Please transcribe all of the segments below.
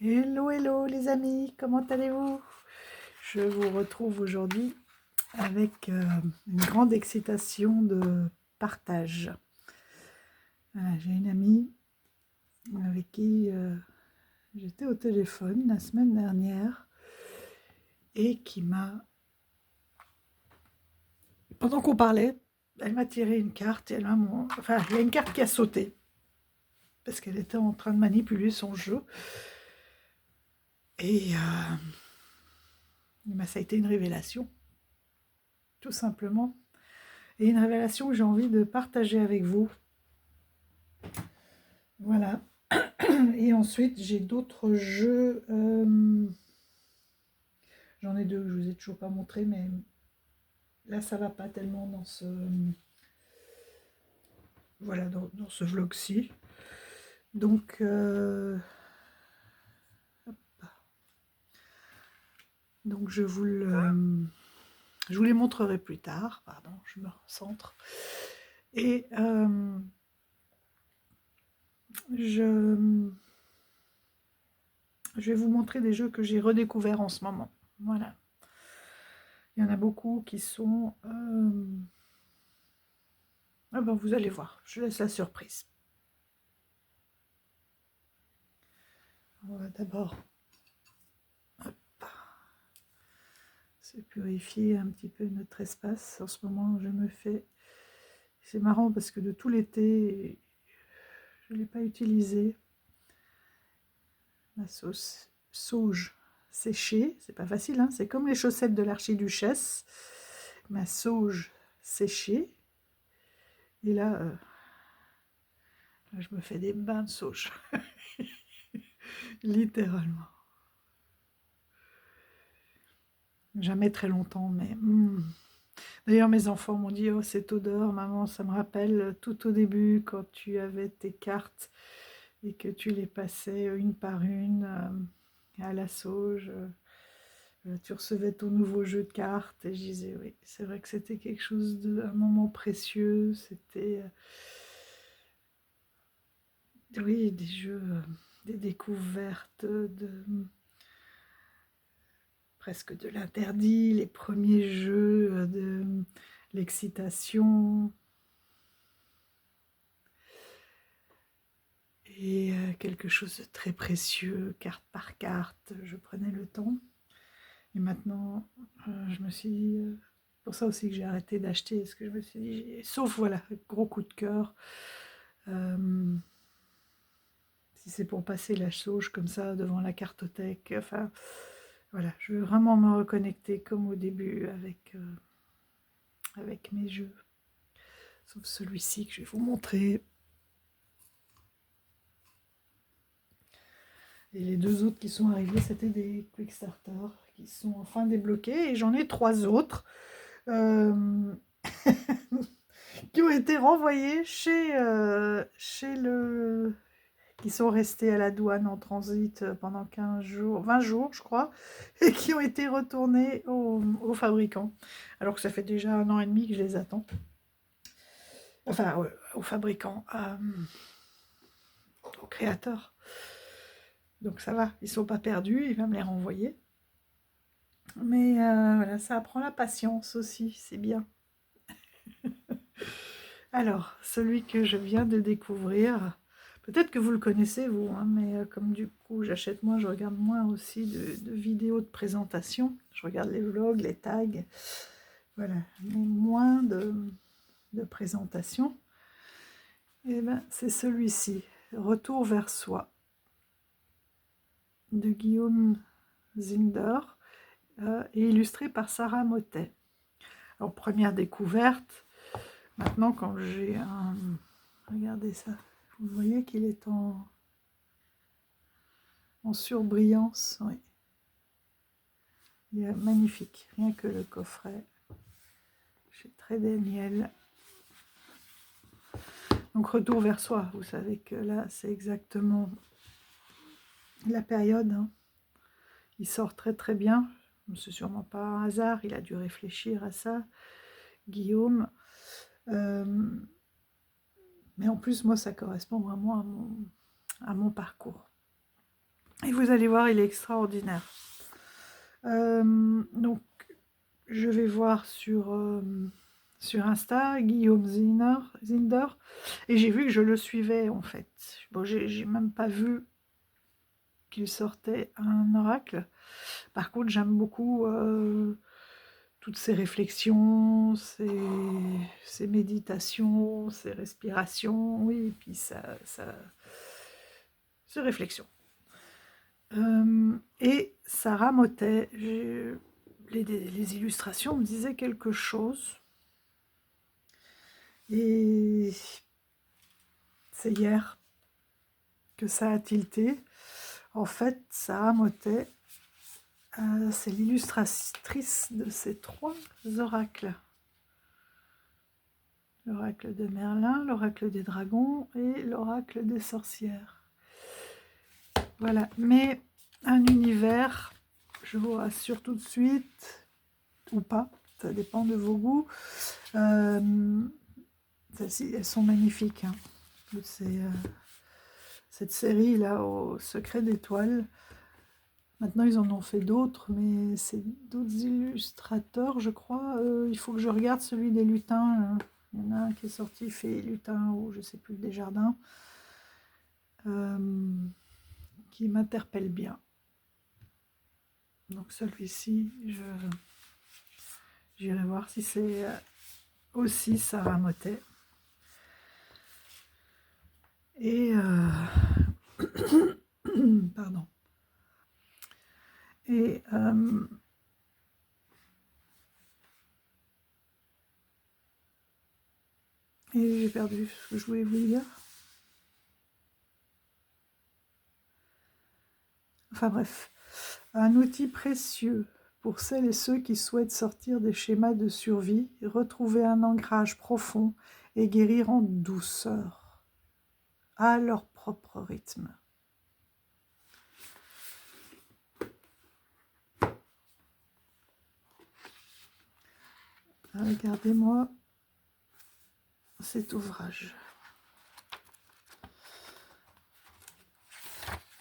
Hello, hello les amis, comment allez-vous? Je vous retrouve aujourd'hui avec une grande excitation de partage. Voilà, j'ai une amie avec qui j'étais au téléphone la semaine dernière et qui m'a, pendant qu'on parlait, elle m'a tiré une carte et enfin, il y a une carte qui a sauté parce qu'elle était en train de manipuler son jeu et ça a été une révélation, tout simplement. Et une révélation que j'ai envie de partager avec vous. Voilà. Et ensuite, j'ai d'autres jeux. J'en ai deux que je vous ai toujours pas montré, mais là, ça va pas tellement dans ce. Voilà, dans ce vlog-ci. Donc, je vous les montrerai plus tard. Pardon, je me recentre. Et je vais vous montrer des jeux que j'ai redécouverts en ce moment. Voilà. Il y en a beaucoup qui sont... Ah ben, vous allez voir, je laisse la surprise. On va d'abord se purifier un petit peu notre espace. En ce moment, je me fais... C'est marrant parce que de tout l'été, je ne l'ai pas utilisé. Ma sauce sauge séchée, c'est pas facile, hein, c'est comme les chaussettes de l'archiduchesse. Ma sauge séchée. Et là, je me fais des bains de sauge. Littéralement. Jamais très longtemps, mais... D'ailleurs, mes enfants m'ont dit « Oh, cette odeur, maman, ça me rappelle tout au début, quand tu avais tes cartes et que tu les passais une par une à la sauge. Tu recevais ton nouveau jeu de cartes. » Et je disais « Oui, c'est vrai que c'était quelque chose un moment précieux. C'était... oui, des jeux, des découvertes presque de l'interdit, les premiers jeux de l'excitation. Et quelque chose de très précieux, carte par carte, je prenais le temps. Et maintenant, je me suis dit, pour ça aussi que j'ai arrêté d'acheter, parce que je me suis dit, sauf voilà, gros coup de cœur, si c'est pour passer la sauge comme ça devant la cartothèque, enfin, voilà, je veux vraiment me reconnecter comme au début avec mes jeux. Sauf celui-ci que je vais vous montrer. Et les deux autres qui sont arrivés, c'était des Quickstarter qui sont enfin débloqués. Et j'en ai 3 autres qui ont été renvoyés chez le... qui sont restés à la douane en transit pendant 15 jours, 20 jours, je crois, et qui ont été retournés au fabricant. Alors que ça fait déjà 1 an et demi que je les attends. Enfin, au fabricant, au créateur. Donc ça va, ils ne sont pas perdus, il va me les renvoyer. Mais voilà, ça apprend la patience aussi, c'est bien. Alors, celui que je viens de découvrir, peut-être que vous le connaissez vous, hein, mais comme du coup j'achète moins, je regarde moins aussi de vidéos de présentation. Je regarde les vlogs, les tags, voilà, mais moins de présentation. Et ben c'est celui-ci, Retour vers soi, de Guillaume Zinder, et illustré par Sarah Mottet. Alors, première découverte, maintenant quand j'ai un... Regardez ça, vous voyez qu'il est en surbrillance, oui. Il est magnifique, rien que le coffret chez Très Daniel. Donc retour vers soi, vous savez que là c'est exactement la période, hein. Il sort très très bien, c'est sûrement pas un hasard, il a dû réfléchir à ça, Guillaume. Mais en plus moi ça correspond vraiment à mon parcours. Et vous allez voir, il est extraordinaire. Donc, je vais voir sur Insta, Guillaume Zinder, et j'ai vu que je le suivais en fait. Bon, j'ai même pas vu qu'il sortait un oracle. Par contre, j'aime beaucoup toutes ces réflexions, ces méditations, ces respirations, oui, et puis ces réflexions. Et Sarah Motet, les illustrations me disaient quelque chose. Et c'est hier que ça a tilté. En fait, Sarah Motet, c'est l'illustratrice de ces 3 oracles. L'oracle de Merlin, l'oracle des dragons et l'oracle des sorcières. Voilà, mais un univers, je vous rassure tout de suite, ou pas, ça dépend de vos goûts. Celles-ci, elles sont magnifiques. Hein. Cette série-là, au Secret d'étoiles. Maintenant, ils en ont fait d'autres, mais c'est d'autres illustrateurs, je crois. Il faut que je regarde celui des lutins. Il y en a un qui est sorti, fait lutin, ou je ne sais plus, des jardins, qui m'interpelle bien. Donc celui-ci, j'irai voir si c'est aussi Sarah Motet. Et pardon. Et j'ai perdu ce que je voulais vous dire. Enfin bref, un outil précieux pour celles et ceux qui souhaitent sortir des schémas de survie, retrouver un ancrage profond et guérir en douceur, à leur propre rythme. Regardez-moi cet ouvrage.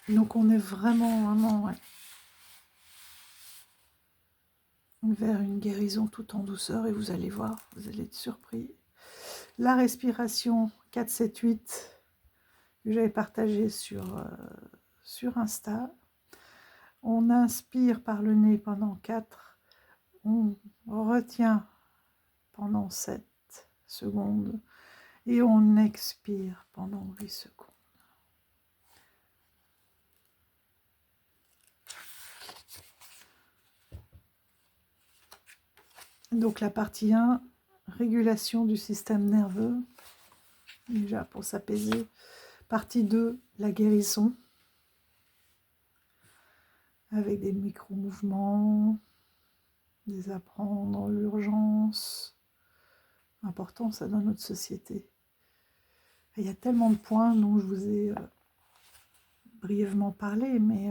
Donc on est vraiment ouais, vers une guérison tout en douceur et vous allez voir, vous allez être surpris. La respiration 4-7-8 que j'avais partagée sur Insta. On inspire par le nez pendant 4, on retient pendant 7 secondes et on expire pendant 8 secondes. Donc la partie 1, régulation du système nerveux, déjà pour s'apaiser. Partie 2, la guérison, avec des micro-mouvements, des apprendre, l'urgence, important ça dans notre société. Et il y a tellement de points dont je vous ai brièvement parlé, mais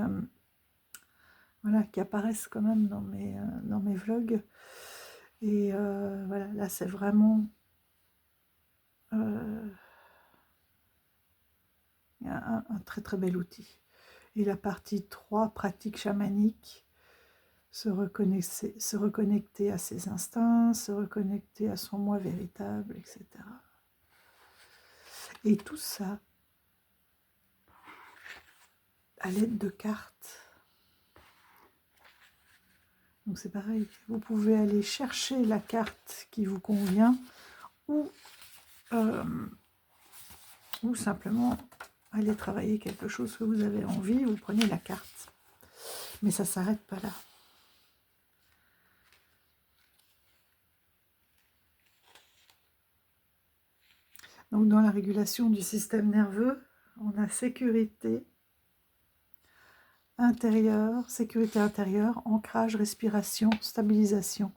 voilà, qui apparaissent quand même dans mes vlogs. Et voilà, là c'est vraiment un très très bel outil. Et la partie 3, pratique chamanique, se reconnecter à ses instincts, se reconnecter à son moi véritable, etc. Et tout ça à l'aide de cartes. Donc c'est pareil, vous pouvez aller chercher la carte qui vous convient ou simplement aller travailler quelque chose que vous avez envie, vous prenez la carte. Mais ça ne s'arrête pas là. Donc dans la régulation du système nerveux, on a sécurité intérieure, ancrage, respiration, stabilisation.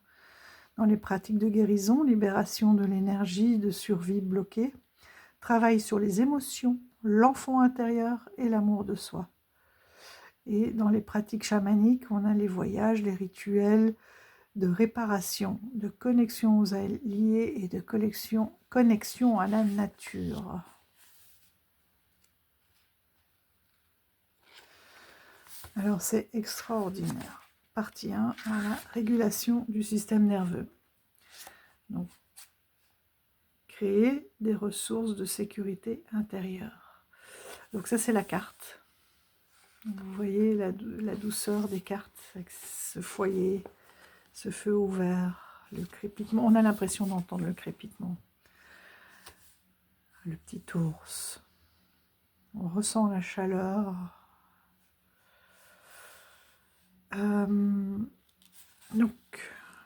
Dans les pratiques de guérison, libération de l'énergie de survie bloquée, travail sur les émotions, l'enfant intérieur et l'amour de soi. Et dans les pratiques chamaniques, on a les voyages, les rituels de réparation, de connexion aux alliés et de connexion à la nature. Alors c'est extraordinaire. Partie 1, voilà, régulation du système nerveux. Donc, créer des ressources de sécurité intérieure. Donc ça c'est la carte. Vous voyez la douceur des cartes avec ce foyer, ce feu ouvert, le crépitement. On a l'impression d'entendre le crépitement. Le petit ours. On ressent la chaleur. Donc,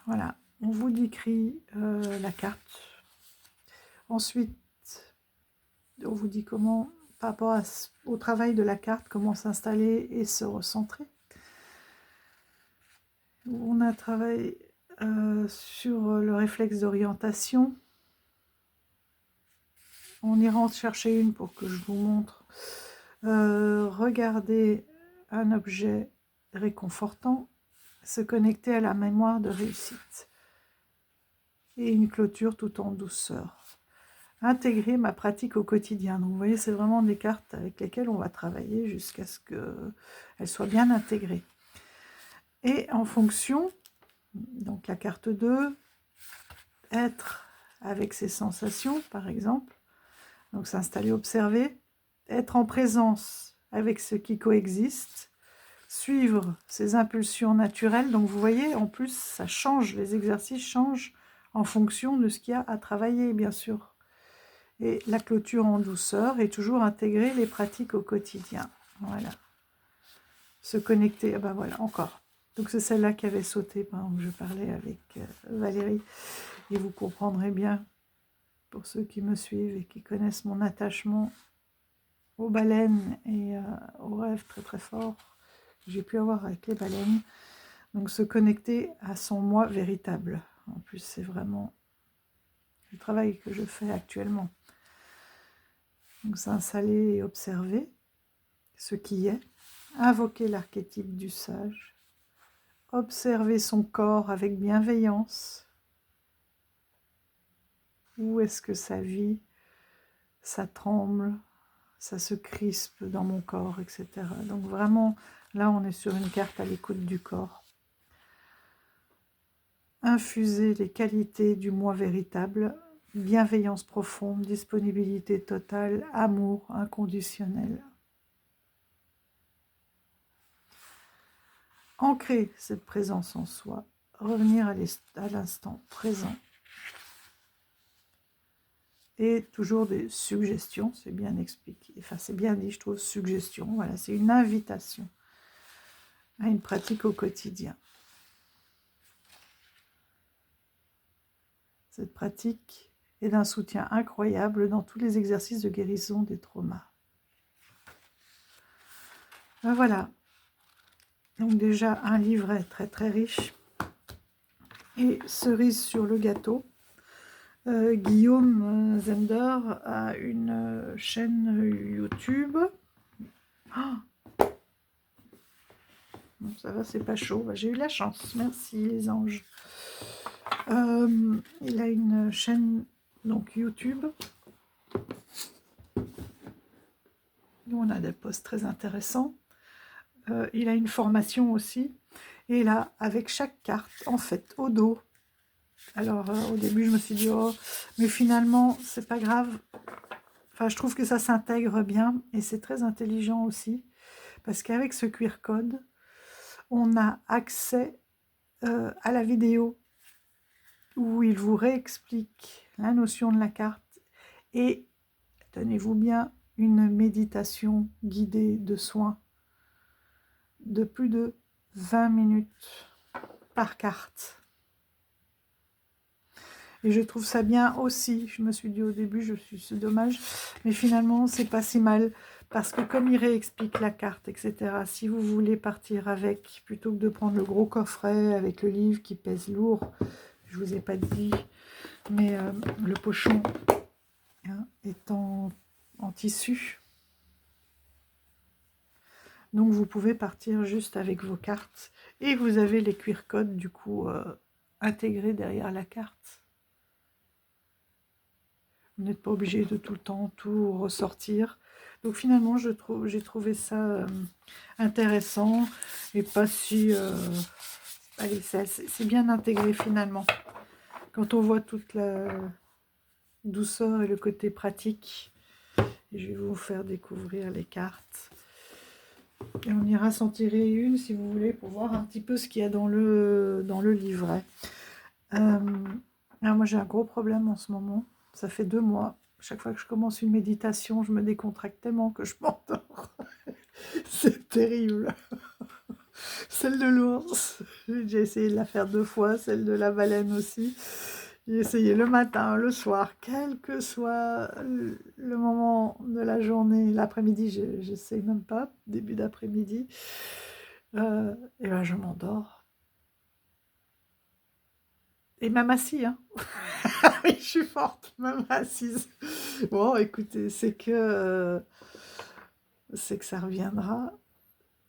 voilà. On vous décrit la carte. Ensuite, on vous dit comment, par rapport au travail de la carte, comment s'installer et se recentrer. On a travaillé sur le réflexe d'orientation. On ira en chercher une pour que je vous montre. Regardez un objet réconfortant, se connecter à la mémoire de réussite. Et une clôture tout en douceur. Intégrer ma pratique au quotidien. Donc vous voyez, c'est vraiment des cartes avec lesquelles on va travailler jusqu'à ce qu'elles soient bien intégrées. Et en fonction, donc la carte 2, être avec ses sensations, par exemple. Donc s'installer, observer, être en présence avec ce qui coexiste, suivre ses impulsions naturelles. Donc vous voyez, en plus, ça change, les exercices changent en fonction de ce qu'il y a à travailler, bien sûr. Et la clôture en douceur et toujours intégrer les pratiques au quotidien. Voilà. Se connecter, ah ben voilà, encore. Donc c'est celle-là qui avait sauté pendant que je parlais avec Valérie. Et vous comprendrez bien, pour ceux qui me suivent et qui connaissent mon attachement aux baleines et aux rêves très très forts que j'ai pu avoir avec les baleines. Donc se connecter à son moi véritable. En plus, c'est vraiment le travail que je fais actuellement. Donc s'installer et observer ce qui est, invoquer l'archétype du sage, observer son corps avec bienveillance. Où est-ce que ça vit, ça tremble, ça se crispe dans mon corps, etc. Donc vraiment, là on est sur une carte à l'écoute du corps. Infuser les qualités du moi véritable, bienveillance profonde, disponibilité totale, amour inconditionnel. Ancrer cette présence en soi, revenir à l'instant présent. Et toujours des suggestions, c'est bien expliqué, enfin c'est bien dit, je trouve, suggestion, voilà, c'est une invitation à une pratique au quotidien. Cette pratique est d'un soutien incroyable dans tous les exercices de guérison des traumas. Ben voilà, donc déjà un livret très très riche. Et cerise sur le gâteau, Guillaume Zender a une chaîne YouTube. Oh, bon, ça va, c'est pas chaud. J'ai eu la chance. Merci les anges. Il a une chaîne donc YouTube où on a des posts très intéressants. Il a une formation aussi. Et là, avec chaque carte, en fait, au dos. Alors, au début, je me suis dit, oh, mais finalement, c'est pas grave. Enfin, je trouve que ça s'intègre bien et c'est très intelligent aussi. Parce qu'avec ce QR code, on a accès à la vidéo où il vous réexplique la notion de la carte et, tenez-vous bien, une méditation guidée de soins de plus de 20 minutes par carte. Et je trouve ça bien aussi. Je me suis dit au début, c'est dommage, mais finalement, c'est pas si mal. Parce que comme il réexplique la carte, etc., si vous voulez partir avec, plutôt que de prendre le gros coffret avec le livre qui pèse lourd, je vous ai pas dit, mais le pochon est en tissu. Donc vous pouvez partir juste avec vos cartes. Et vous avez les QR codes, du coup, intégrés derrière la carte. Vous n'êtes pas obligé de tout le temps tout ressortir. Donc finalement, j'ai trouvé ça intéressant et pas si... allez, c'est bien intégré finalement. Quand on voit toute la douceur et le côté pratique, et je vais vous faire découvrir les cartes. Et on ira s'en tirer une si vous voulez pour voir un petit peu ce qu'il y a dans le livret. Alors moi j'ai un gros problème en ce moment. Ça fait 2 mois. Chaque fois que je commence une méditation, je me décontracte tellement que je m'endors. C'est terrible. Celle de l'ours, j'ai essayé de la faire 2 fois, celle de la baleine aussi. J'ai essayé le matin, le soir, quel que soit le moment de la journée. L'après-midi, j'essaye même pas, début d'après-midi. Et ben je m'endors. Et même assis, hein. Oui, je suis forte, même assise. Bon, écoutez, c'est que ça reviendra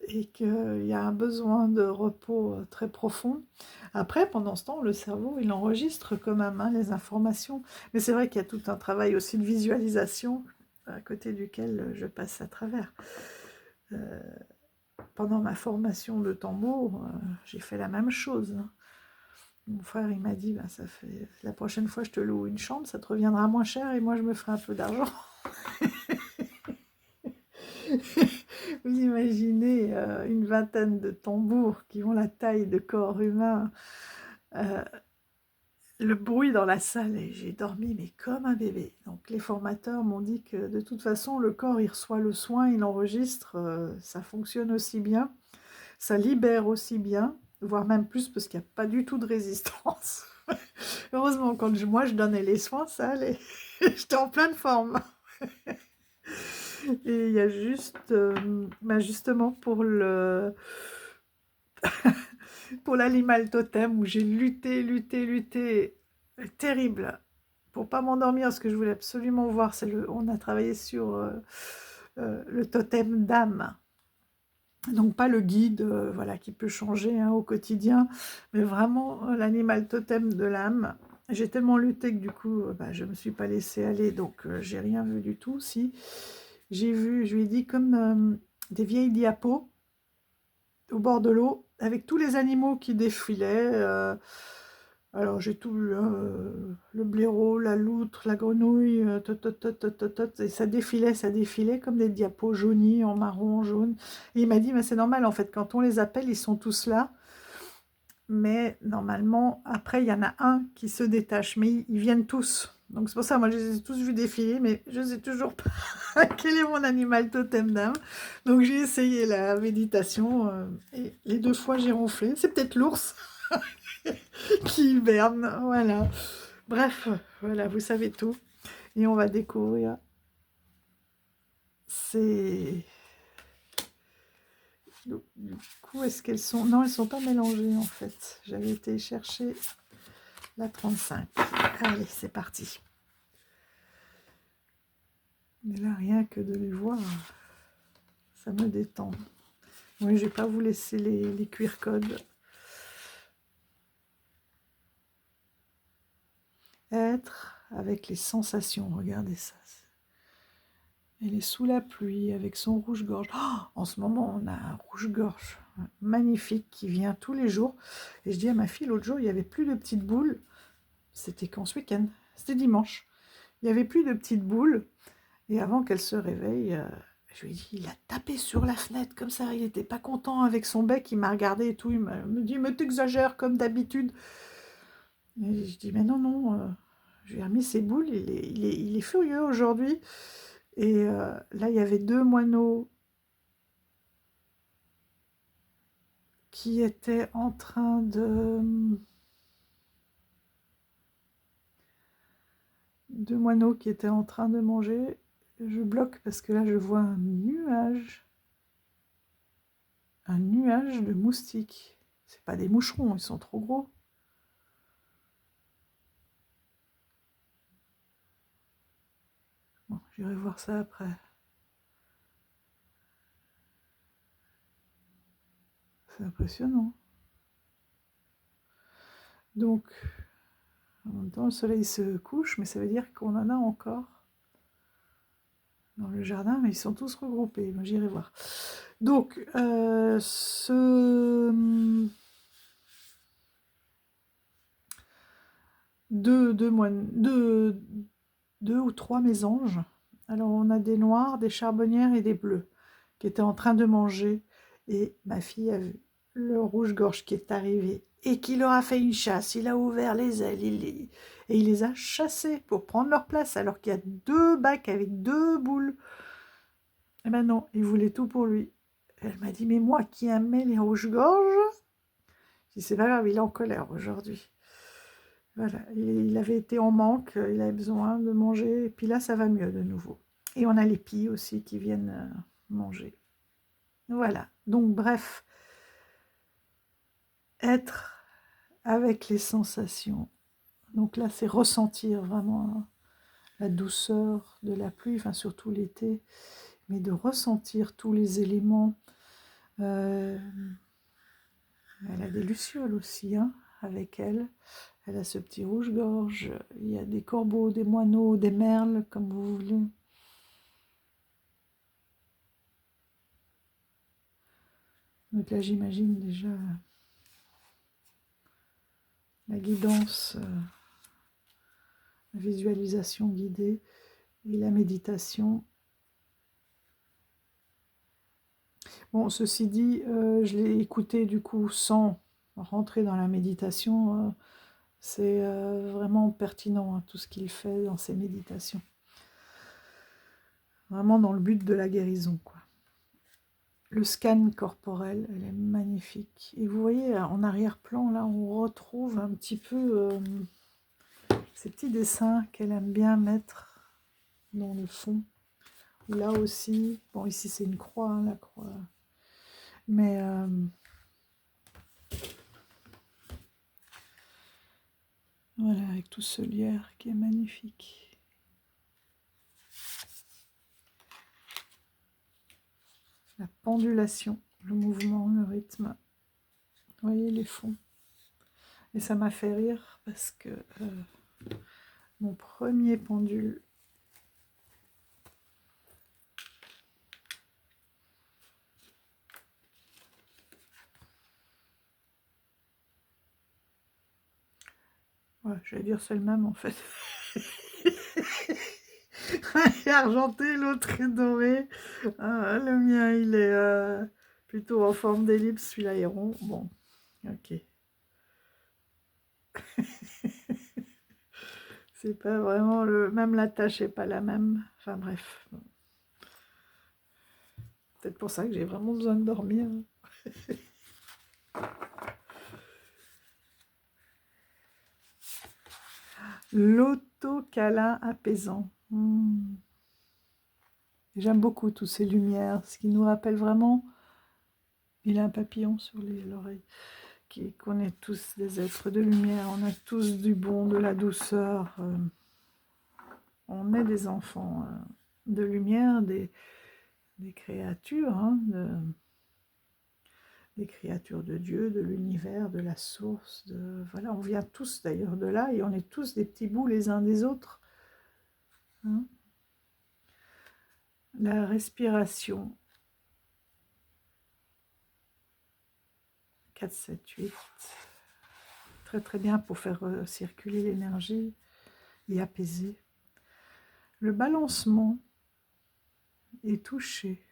et qu'il y a un besoin de repos très profond. Après, pendant ce temps, le cerveau, il enregistre quand même hein, les informations. Mais c'est vrai qu'il y a tout un travail aussi de visualisation à côté duquel je passe à travers. Pendant ma formation de tambour, j'ai fait la même chose. Mon frère, il m'a dit, bah, la prochaine fois, je te loue une chambre, ça te reviendra moins cher et moi, je me ferai un peu d'argent. Vous imaginez une vingtaine de tambours qui ont la taille de corps humain, le bruit dans la salle, et j'ai dormi mais comme un bébé. Donc les formateurs m'ont dit que de toute façon, le corps, il reçoit le soin, il enregistre, ça fonctionne aussi bien, ça libère aussi bien, voire même plus parce qu'il n'y a pas du tout de résistance. Heureusement, quand moi je donnais les soins, ça allait. J'étais en pleine forme. Et il y a juste, bah justement pour l'animal totem où j'ai lutté, terrible, pour pas m'endormir, parce que je voulais absolument voir, on a travaillé sur le totem d'âme. Donc pas le guide voilà, qui peut changer hein, au quotidien, mais vraiment l'animal totem de l'âme. J'ai tellement lutté que du coup, bah, je ne me suis pas laissée aller, donc j'ai rien vu du tout. Si, j'ai vu, je lui ai dit, comme des vieilles diapos au bord de l'eau, avec tous les animaux qui défilaient. Alors j'ai tout vu, hein, le blaireau, la loutre, la grenouille, et ça défilait comme des diapos jaunis en marron, en jaune. Et il m'a dit, mais c'est normal en fait, quand on les appelle, ils sont tous là. Mais normalement, après, il y en a un qui se détache, mais ils viennent tous. Donc c'est pour ça, moi, je les ai tous vus défiler, mais je ne sais toujours pas quel est mon animal totem d'âme. Donc j'ai essayé la méditation, et les 2 fois, j'ai ronflé. C'est peut-être l'ours qui hiberne, voilà. Bref, voilà, vous savez tout. Et on va découvrir ces... Du coup, est-ce qu'elles sont... Non, elles ne sont pas mélangées, en fait. J'avais été chercher la 35. Allez, c'est parti. Mais là, rien que de les voir, ça me détend. Oui, je ne vais pas vous laisser les QR codes. Être avec les sensations, regardez ça. Elle est sous la pluie avec son rouge-gorge. Oh, en ce moment, on a un rouge-gorge magnifique qui vient tous les jours. Et je dis à ma fille, l'autre jour, il n'y avait plus de petites boules. C'était quand ce week-end? C'était dimanche. Il n'y avait plus de petites boules. Et avant qu'elle se réveille, je lui ai dit, il a tapé sur la fenêtre comme ça. Il n'était pas content avec son bec. Il m'a regardé et tout. Il me dit, mais t'exagères comme d'habitude. Et je dis, mais non, non. Je lui ai remis ses boules. Il est furieux aujourd'hui. Et là, il y avait 2 moineaux qui étaient en train de... 2 moineaux qui étaient en train de manger. Je bloque parce que là, je vois un nuage. Un nuage de moustiques. C'est pas des moucherons, ils sont trop gros. Bon, j'irai voir ça après. C'est impressionnant. Donc, en même temps, le soleil se couche, mais ça veut dire qu'on en a encore. dans le jardin, mais ils sont tous regroupés. Moi, j'irai voir. Donc, deux ou trois mésanges. Alors, on a des noirs, des charbonnières et des bleus qui étaient en train de manger. Et ma fille a vu le rouge-gorge qui est arrivé et qui leur a fait une chasse. Il a ouvert les ailes et il les a chassés pour prendre leur place, alors qu'il y a 2 bacs avec 2 boules. Eh ben non, il voulait tout pour lui. Elle m'a dit, mais moi qui aimais les rouges-gorges, je dis, c'est pas grave, il est en colère aujourd'hui. Voilà, il avait été en manque, il avait besoin de manger, et puis là, ça va mieux de nouveau. Et on a les pies aussi qui viennent manger. Voilà, donc bref, être avec les sensations. Donc là, c'est ressentir vraiment la douceur de la pluie, enfin surtout l'été, mais de ressentir tous les éléments. Elle a des lucioles aussi, hein, avec elle. Elle a ce petit rouge-gorge. Il y a des corbeaux, des moineaux, des merles, comme vous voulez. Donc là, j'imagine déjà la guidance, la visualisation guidée et la méditation. Bon, ceci dit, je l'ai écouté du coup sans rentrer dans la méditation. C'est vraiment pertinent, hein, tout ce qu'il fait dans ses méditations. Vraiment dans le but de la guérison, quoi. Le scan corporel, elle est magnifique. Et vous voyez, en arrière-plan, là, on retrouve un petit peu ces petits dessins qu'elle aime bien mettre dans le fond. Là aussi, bon, ici c'est une croix, hein, la croix. Mais voilà, avec tout ce lierre qui est magnifique. La pendulation, le mouvement, le rythme. Vous voyez les fonds. Et ça m'a fait rire parce que mon premier pendule, ouais, j'allais dire c'est le même en fait. Un est argenté, l'autre est doré. Le mien, il est plutôt en forme d'ellipse, celui-là est rond. Bon, ok. C'est pas vraiment le... Même la tâche est pas la même. Enfin bref. Bon. Peut-être pour ça que j'ai vraiment besoin de dormir. L'auto-câlin apaisant. J'aime beaucoup toutes ces lumières, ce qui nous rappelle vraiment... Il a un papillon sur l'oreille. Qu'on est tous des êtres de lumière, on a tous du bon, de la douceur. On est des enfants de lumière, des créatures, hein, des créatures de Dieu, de l'univers, de la source. Voilà, on vient tous d'ailleurs de là et on est tous des petits bouts les uns des autres. Hein. La respiration. 4, 7, 8. Très très bien pour faire circuler l'énergie et apaiser. Le balancement est touché.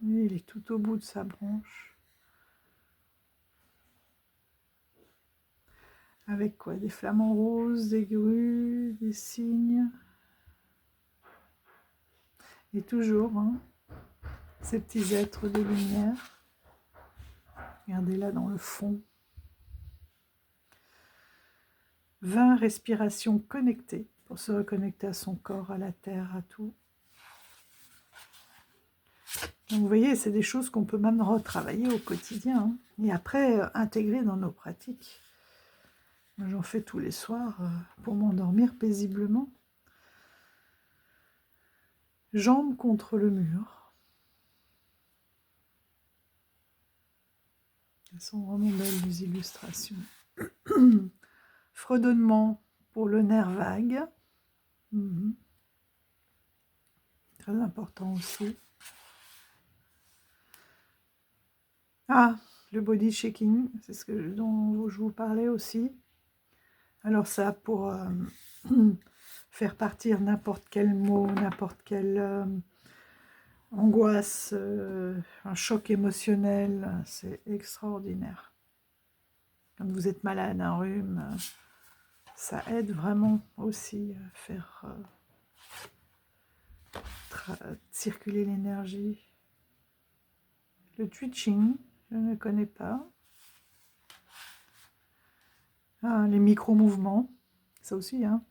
Et il est tout au bout de sa branche. Avec quoi? Des flamants roses, des grues, des cygnes. Et toujours, hein, ces petits êtres de lumière. Regardez là dans le fond. 20 respirations connectées pour se reconnecter à son corps, à la terre, à tout. Donc vous voyez, c'est des choses qu'on peut même retravailler au quotidien. Hein, et après, intégrer dans nos pratiques. Moi, j'en fais tous les soirs pour m'endormir paisiblement. Jambes contre le mur. Elles sont vraiment belles, les illustrations. Fredonnement pour le nerf vague. Mhm. Très important aussi. Ah, le body shaking, c'est dont je vous parlais aussi. Alors ça, pour faire partir n'importe quel mot, n'importe quelle angoisse, un choc émotionnel, c'est extraordinaire. Quand vous êtes malade, un rhume, ça aide vraiment aussi à faire circuler l'énergie. Le twitching, je ne connais pas. Ah, les micro-mouvements, ça aussi, hein.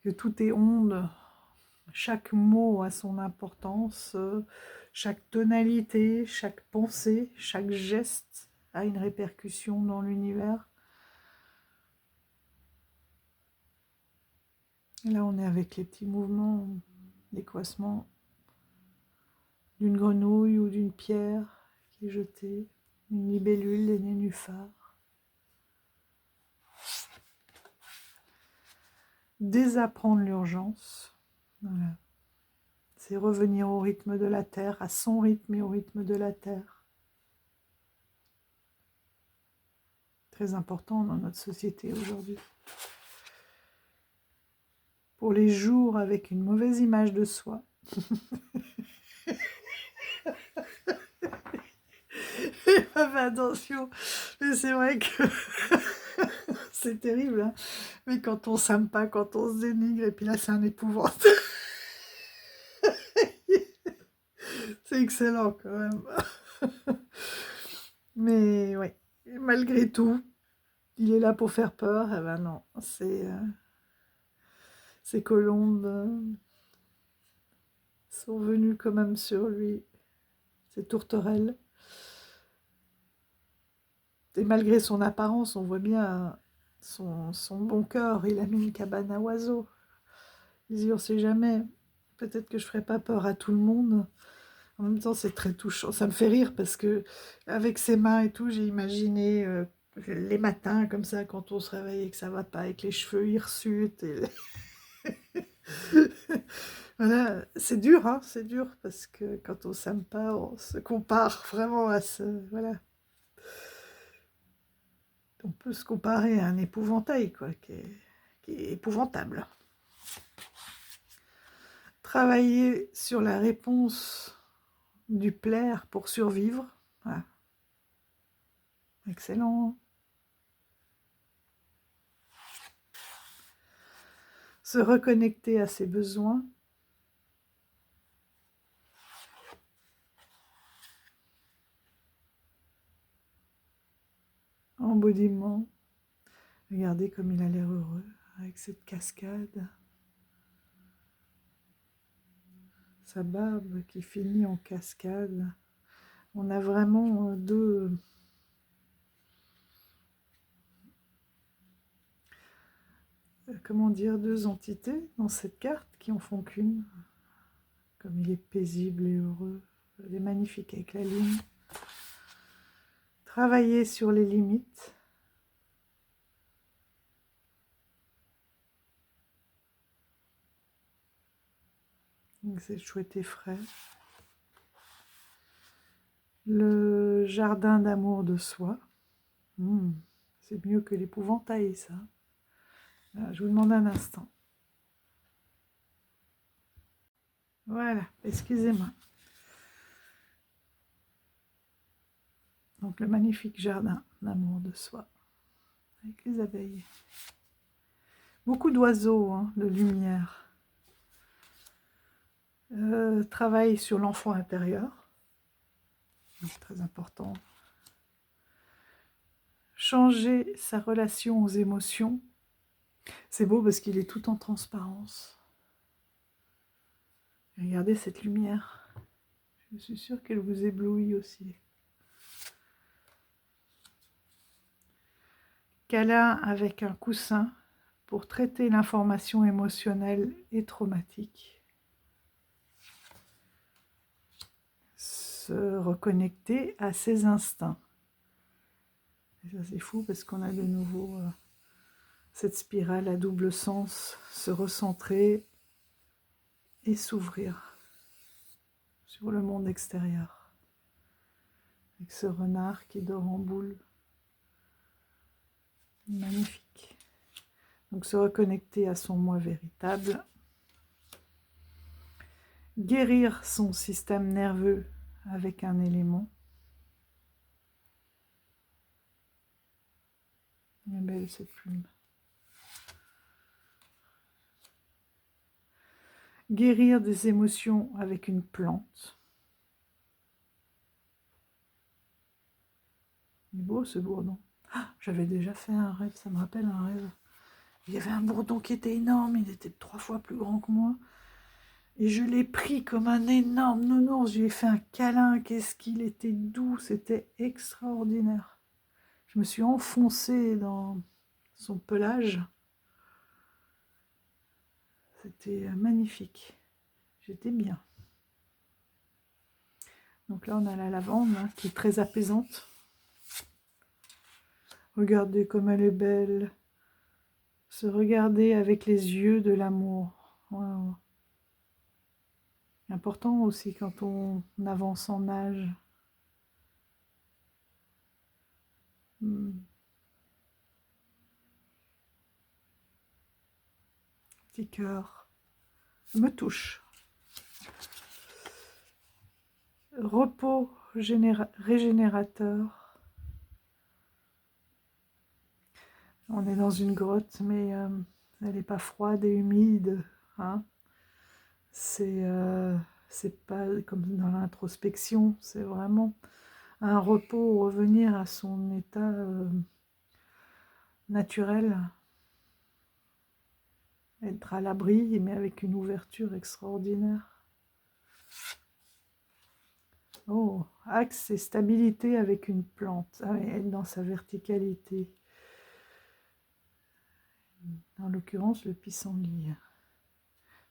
Que tout est onde, chaque mot a son importance, chaque tonalité, chaque pensée, chaque geste a une répercussion dans l'univers. Là, on est avec les petits mouvements, décoincement d'une grenouille ou d'une pierre qui est jetée, une libellule, des nénuphars. Désapprendre l'urgence. Voilà. C'est revenir au rythme de la Terre, à son rythme et au rythme de la Terre. Très important dans notre société aujourd'hui. Pour les jours avec une mauvaise image de soi. Fais attention, mais c'est vrai que c'est terrible, hein. Mais quand on s'aime pas, quand on se dénigre, et puis là c'est un épouvante. C'est excellent quand même. Mais oui, malgré tout, il est là pour faire peur. Eh ben non, ces colombes sont venues quand même sur lui, ces tourterelles. Et malgré son apparence, on voit bien son bon cœur. Il a mis une cabane à oiseaux. Il dit, on sait jamais, peut-être que je ferai pas peur à tout le monde. En même temps, c'est très touchant. Ça me fait rire parce que avec ses mains et tout, j'ai imaginé les matins comme ça, quand on se réveille et que ça va pas, avec les cheveux hirsutes. Voilà, c'est dur, hein, c'est dur parce que quand on s'aime pas, on se compare vraiment à ce... Voilà. On peut se comparer à un épouvantail, quoi, qui est épouvantable. Travailler sur la réponse du plaire pour survivre. Voilà. Excellent. Se reconnecter à ses besoins. Embodiment. Regardez comme il a l'air heureux avec cette cascade. Sa barbe qui finit en cascade. On a vraiment deux entités dans cette carte qui en font qu'une. Comme il est paisible et heureux. Il est magnifique avec la lune. Travailler sur les limites. Donc c'est chouette et frais. Le jardin d'amour de soi. C'est mieux que l'épouvantail, ça. Voilà, je vous demande un instant. Voilà, excusez-moi. Donc le magnifique jardin d'amour de soi, avec les abeilles. Beaucoup d'oiseaux, hein, de lumière. Travail sur l'enfant intérieur. C'est très important. Changer sa relation aux émotions. C'est beau parce qu'il est tout en transparence. Regardez cette lumière. Je suis sûre qu'elle vous éblouit aussi. Câlin avec un coussin pour traiter l'information émotionnelle et traumatique. Se reconnecter à ses instincts. Et ça c'est fou parce qu'on a de nouveau cette spirale à double sens, se recentrer et s'ouvrir sur le monde extérieur. Avec ce renard qui dort en boule. Magnifique. Donc se reconnecter à son moi véritable. Guérir son système nerveux avec un élément. Elle est belle cette plume. Guérir des émotions avec une plante. Il est beau ce bourdon. Ah, j'avais déjà fait un rêve, ça me rappelle un rêve. Il y avait un bourdon qui était énorme, il était 3 fois plus grand que moi. Et je l'ai pris comme un énorme nounours, je lui ai fait un câlin, qu'est-ce qu'il était doux, c'était extraordinaire. Je me suis enfoncée dans son pelage. C'était magnifique. J'étais bien. Donc là, on a la lavande hein, qui est très apaisante. Regardez comme elle est belle. Se regarder avec les yeux de l'amour. Wow. Important aussi quand on avance en âge. Petit cœur. Me touche. Repos régénérateur. On est dans une grotte, mais elle n'est pas froide et humide. Hein. C'est pas comme dans l'introspection, c'est vraiment un repos, revenir à son état naturel, être à l'abri, mais avec une ouverture extraordinaire. Oh, axe et stabilité avec une plante, ah, être dans sa verticalité. En l'occurrence, le pissenlit.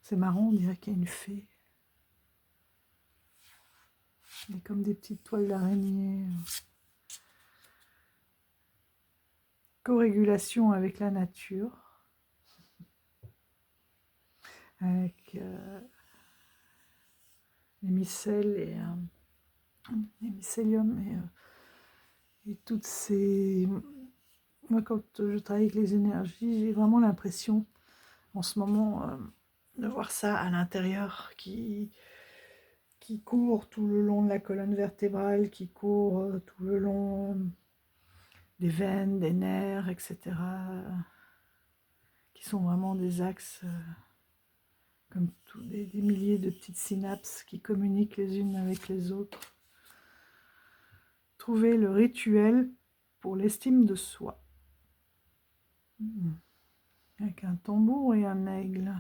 C'est marrant, on dirait qu'il y a une fée. Il y a comme des petites toiles d'araignée. Co-régulation avec la nature. Avec les micelles et les mycéliums et toutes ces... Moi, quand je travaille avec les énergies, j'ai vraiment l'impression, en ce moment, de voir ça à l'intérieur, qui court tout le long de la colonne vertébrale, qui court tout le long des veines, des nerfs, etc., qui sont vraiment des axes, comme des milliers de petites synapses qui communiquent les unes avec les autres. Trouver le rituel pour l'estime de soi. Avec un tambour et un aigle.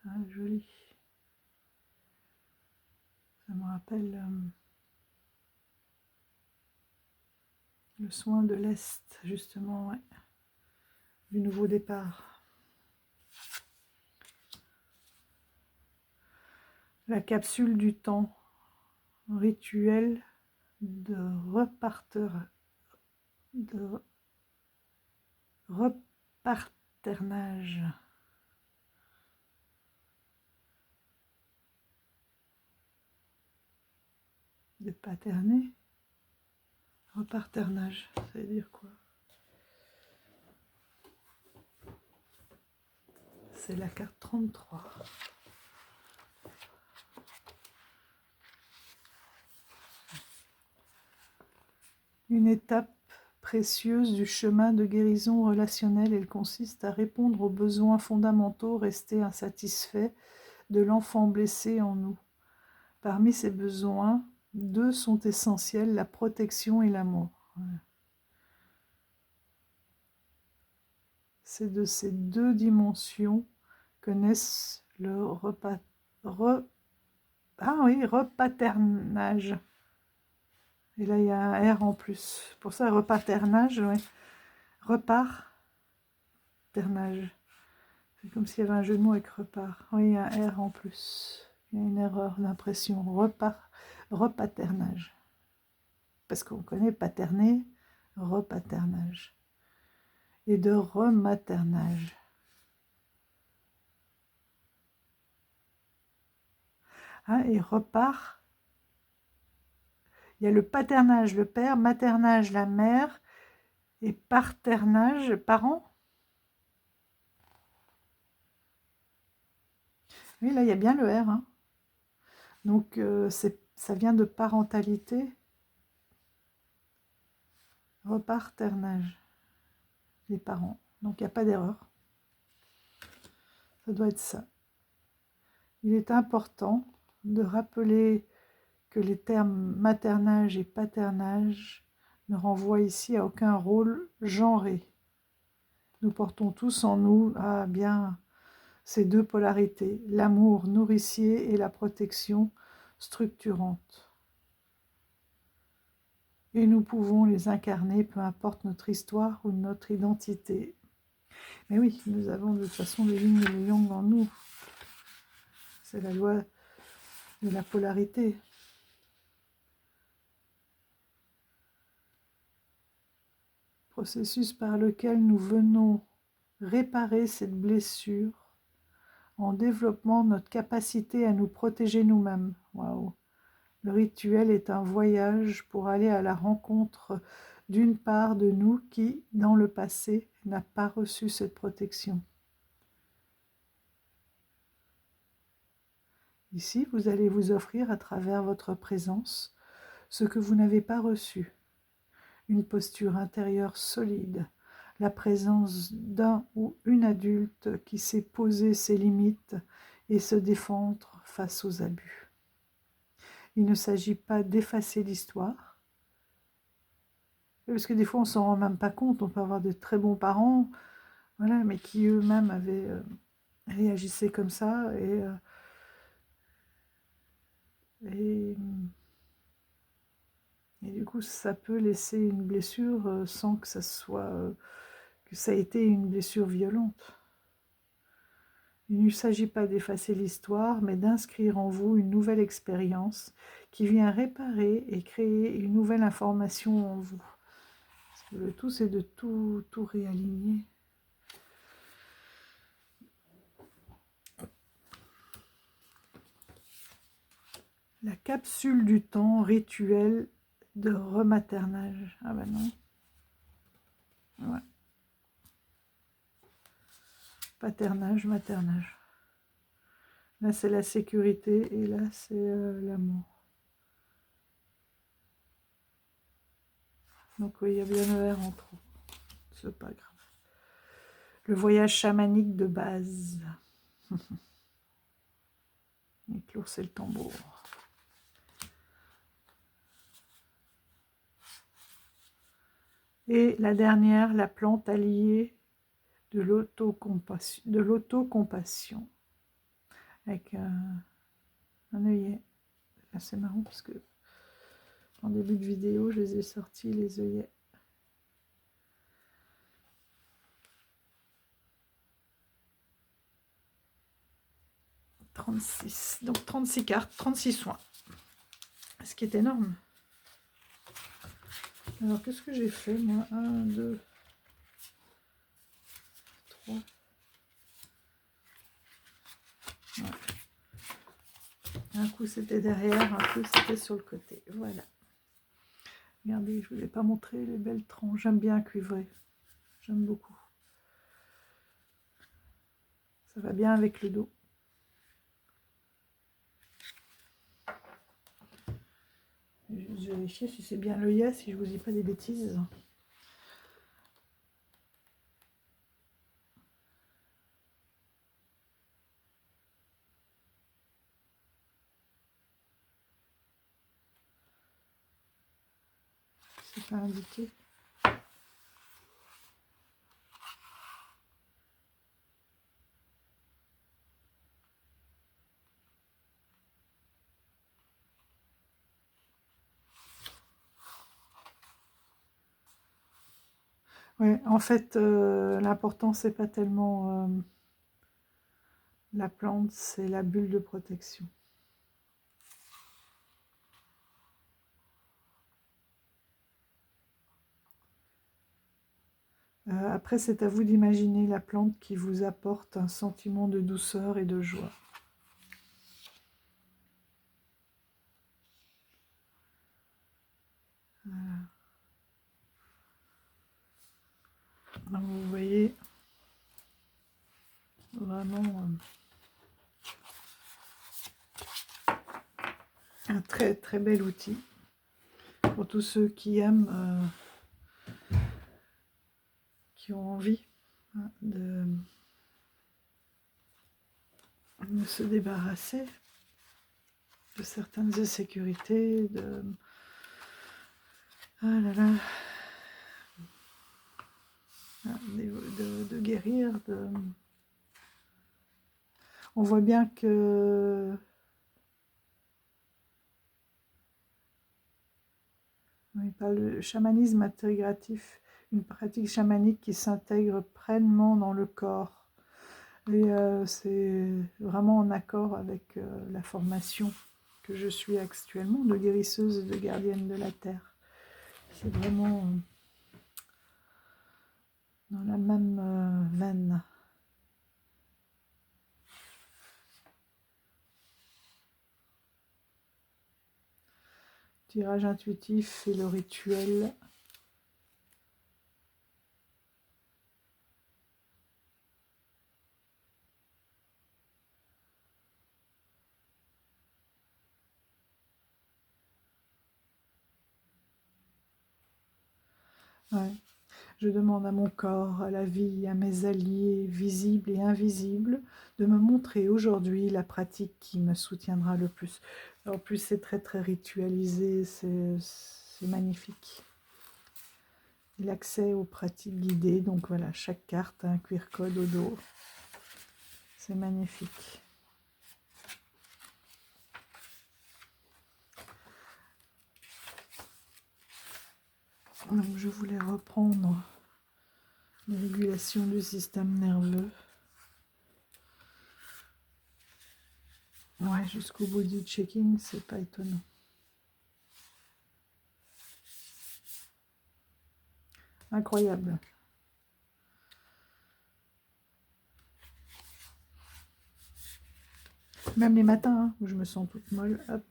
Ah, joli. Ça me rappelle le soin de l'Est, justement, ouais. Du nouveau départ. La capsule du temps. Rituel de reparternage. De paterner. Reparternage, ça veut dire quoi? C'est la carte 33. Une étape précieuse du chemin de guérison relationnelle, elle consiste à répondre aux besoins fondamentaux restés insatisfaits de l'enfant blessé en nous. Parmi ces besoins, 2 sont essentiels, la protection et l'amour. C'est de ces 2 dimensions que naissent le repaternage. Et là, il y a un R en plus. Pour ça, repaternage, oui. Reparternage. C'est comme s'il y avait un jeu de mots avec repart. Oui, il y a un R en plus. Il y a une erreur d'impression. Repaternage. Parce qu'on connaît paterner, repaternage. et de rematernage. Hein, et repart. Il y a le paternage, le père, maternage, la mère, et parternage, parent. Oui, là, il y a bien le R. Hein. Donc, ça vient de parentalité. Reparternage. Les parents. Donc, il n'y a pas d'erreur. Ça doit être ça. Il est important de rappeler que les termes maternage et paternage ne renvoient ici à aucun rôle genré. Nous portons tous en nous bien ces deux polarités, l'amour nourricier et la protection structurante. Et nous pouvons les incarner, peu importe notre histoire ou notre identité. Mais oui, nous avons de toute façon le yin et le yang en nous. C'est la loi de la polarité. Processus par lequel nous venons réparer cette blessure en développant notre capacité à nous protéger nous-mêmes. Waouh! Le rituel est un voyage pour aller à la rencontre d'une part de nous qui, dans le passé, n'a pas reçu cette protection. Ici, vous allez vous offrir à travers votre présence ce que vous n'avez pas reçu. Une posture intérieure solide, la présence d'un ou une adulte qui sait poser ses limites et se défendre face aux abus. Il ne s'agit pas d'effacer l'histoire, parce que des fois on ne s'en rend même pas compte. On peut avoir de très bons parents, voilà, mais qui eux-mêmes avaient réagissaient comme ça, et du coup ça peut laisser une blessure sans que ça soit que ça ait été une blessure violente. Il ne s'agit pas d'effacer l'histoire, mais d'inscrire en vous une nouvelle expérience qui vient réparer et créer une nouvelle information en vous. Parce que le tout, c'est de tout réaligner. La capsule du temps, rituel de rematernage. Ah ben non. Ouais. Paternage, maternage. Là, c'est la sécurité et là, c'est l'amour. Donc oui, il y a bien le R en trop. C'est pas grave. Le voyage chamanique de base. Éclourcer le tambour. Et la dernière, la plante alliée de l'autocompassion. Avec un œillet. Là, c'est marrant parce que en début de vidéo, je les ai sortis, les œillets. « 36. Donc 36 cartes, 36 soins. Ce qui est énorme. Alors, qu'est-ce que j'ai fait, moi? 1, 2, 3. Ouais. Un coup, c'était derrière, un coup, c'était sur le côté. Voilà. Regardez, je ne vous ai pas montré les belles tranches. J'aime bien cuivrer. J'aime beaucoup. Ça va bien avec le dos. Je vais juste vérifier si c'est bien l'œillet, si je ne vous dis pas des bêtises. C'est pas indiqué. Ouais, en fait, l'important, c'est pas tellement la plante, c'est la bulle de protection. Après, c'est à vous d'imaginer la plante qui vous apporte un sentiment de douceur et de joie. Donc, vous voyez vraiment un très très bel outil pour tous ceux qui aiment, qui ont envie de se débarrasser de certaines insécurités, ah là là, de guérir. On voit bien que il parle de chamanisme intégratif, une pratique chamanique qui s'intègre pleinement dans le corps. Et c'est vraiment en accord avec la formation que je suis actuellement de guérisseuse et de gardienne de la terre. C'est vraiment dans la même veine. Tirage intuitif et le rituel. Ouais. Je demande à mon corps, à la vie, à mes alliés, visibles et invisibles, de me montrer aujourd'hui la pratique qui me soutiendra le plus. En plus, c'est très très ritualisé, c'est magnifique. L'accès aux pratiques guidées, donc voilà, chaque carte a un QR code au dos. C'est magnifique. Donc je voulais reprendre les régulations du système nerveux. Ouais, jusqu'au bout du checking, c'est pas étonnant. Incroyable. Même les matins, hein, où je me sens toute molle, hop.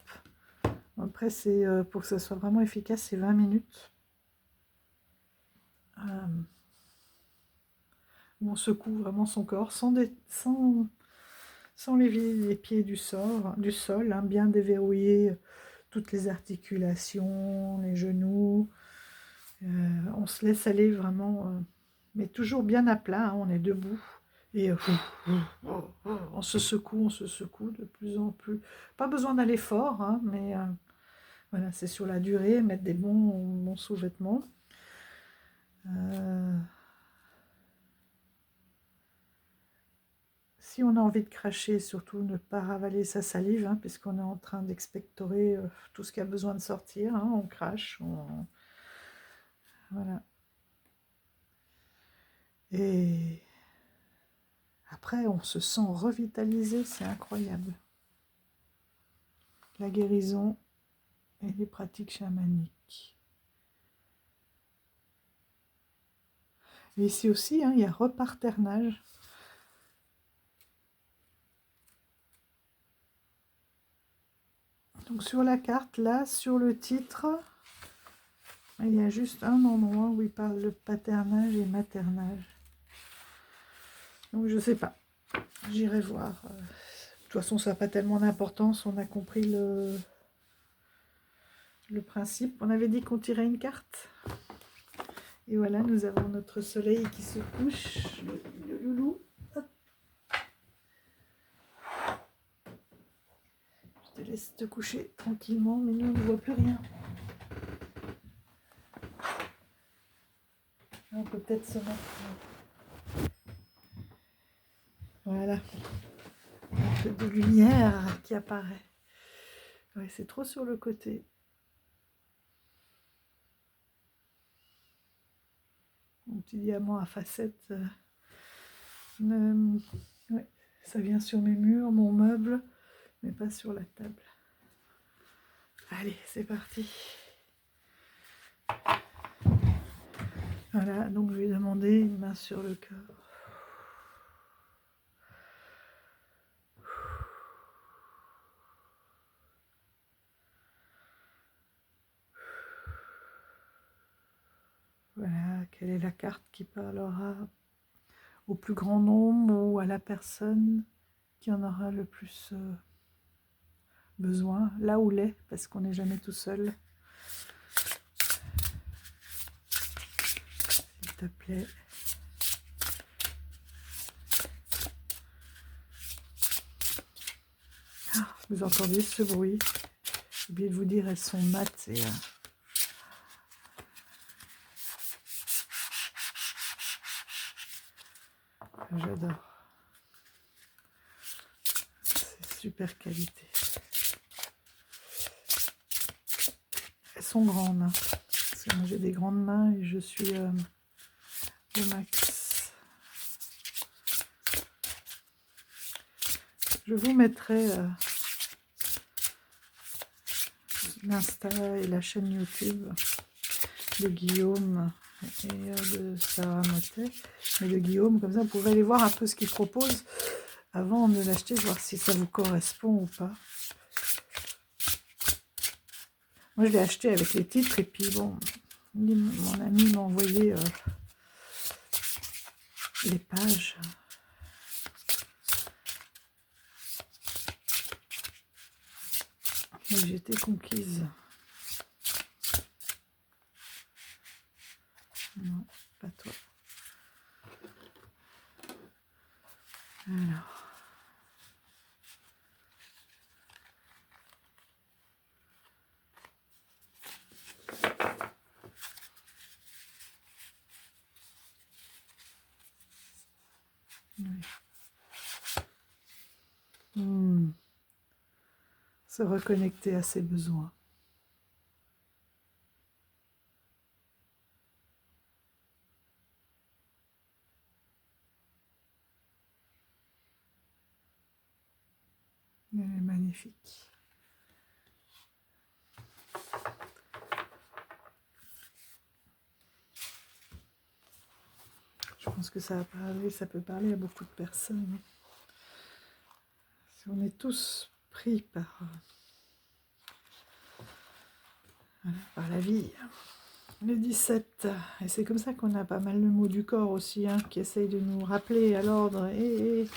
Après, c'est pour que ça soit vraiment efficace, c'est 20 minutes. Où on secoue vraiment son corps sans lever les pieds du sol, hein, bien déverrouiller toutes les articulations, les genoux. On se laisse aller vraiment, mais toujours bien à plat, hein, on est debout. Et on se secoue de plus en plus. Pas besoin d'aller fort, hein, mais voilà, c'est sur la durée, mettre des bons sous-vêtements. Si on a envie de cracher, surtout ne pas ravaler sa salive, hein, puisqu'on est en train d'expectorer tout ce qui a besoin de sortir. Hein, on crache, voilà. Et après, on se sent revitalisé, c'est incroyable. La guérison et les pratiques chamaniques. Et ici aussi, hein, il y a reparternage. Donc sur la carte, là, sur le titre, il y a juste un endroit où il parle de paternage et maternage. Donc je sais pas, j'irai voir. De toute façon, ça n'a pas tellement d'importance, on a compris le principe. On avait dit qu'on tirait une carte. Et voilà, nous avons notre soleil qui se couche, le loulou. Hop. Je te laisse te coucher tranquillement, mais nous on ne voit plus rien. On peut peut-être se mettre... Voilà. Un peu de lumière qui apparaît. Ouais, c'est trop sur le côté. Mon petit diamant à facettes. Ouais, ça vient sur mes murs, mon meuble, mais pas sur la table. Allez, c'est parti. Voilà, donc je vais demander une main sur le cœur. Voilà, quelle est la carte qui parlera au plus grand nombre ou à la personne qui en aura le plus besoin, là où l'est, parce qu'on n'est jamais tout seul. S'il te plaît. Ah, vous entendez ce bruit? J'ai oublié de vous dire, elles sont mates et j'adore. C'est super qualité. Elles sont grandes, hein, parce que moi j'ai des grandes mains et je suis au max. Je vous mettrai l'Insta et la chaîne YouTube de Guillaume et de Sarah Motet, mais de Guillaume, comme ça vous pourrez aller voir un peu ce qu'il propose avant de l'acheter, voir si ça vous correspond ou pas. Moi je l'ai acheté avec les titres et puis bon, mon ami m'a envoyé les pages. Et j'étais conquise. Non, pas toi. Alors. Oui. Se reconnecter à ses besoins. Elle est magnifique. Je pense que ça peut parler à beaucoup de personnes. On est tous pris par la vie. Le 17, et c'est comme ça qu'on a pas mal le mot du corps aussi, hein, qui essaye de nous rappeler à l'ordre, et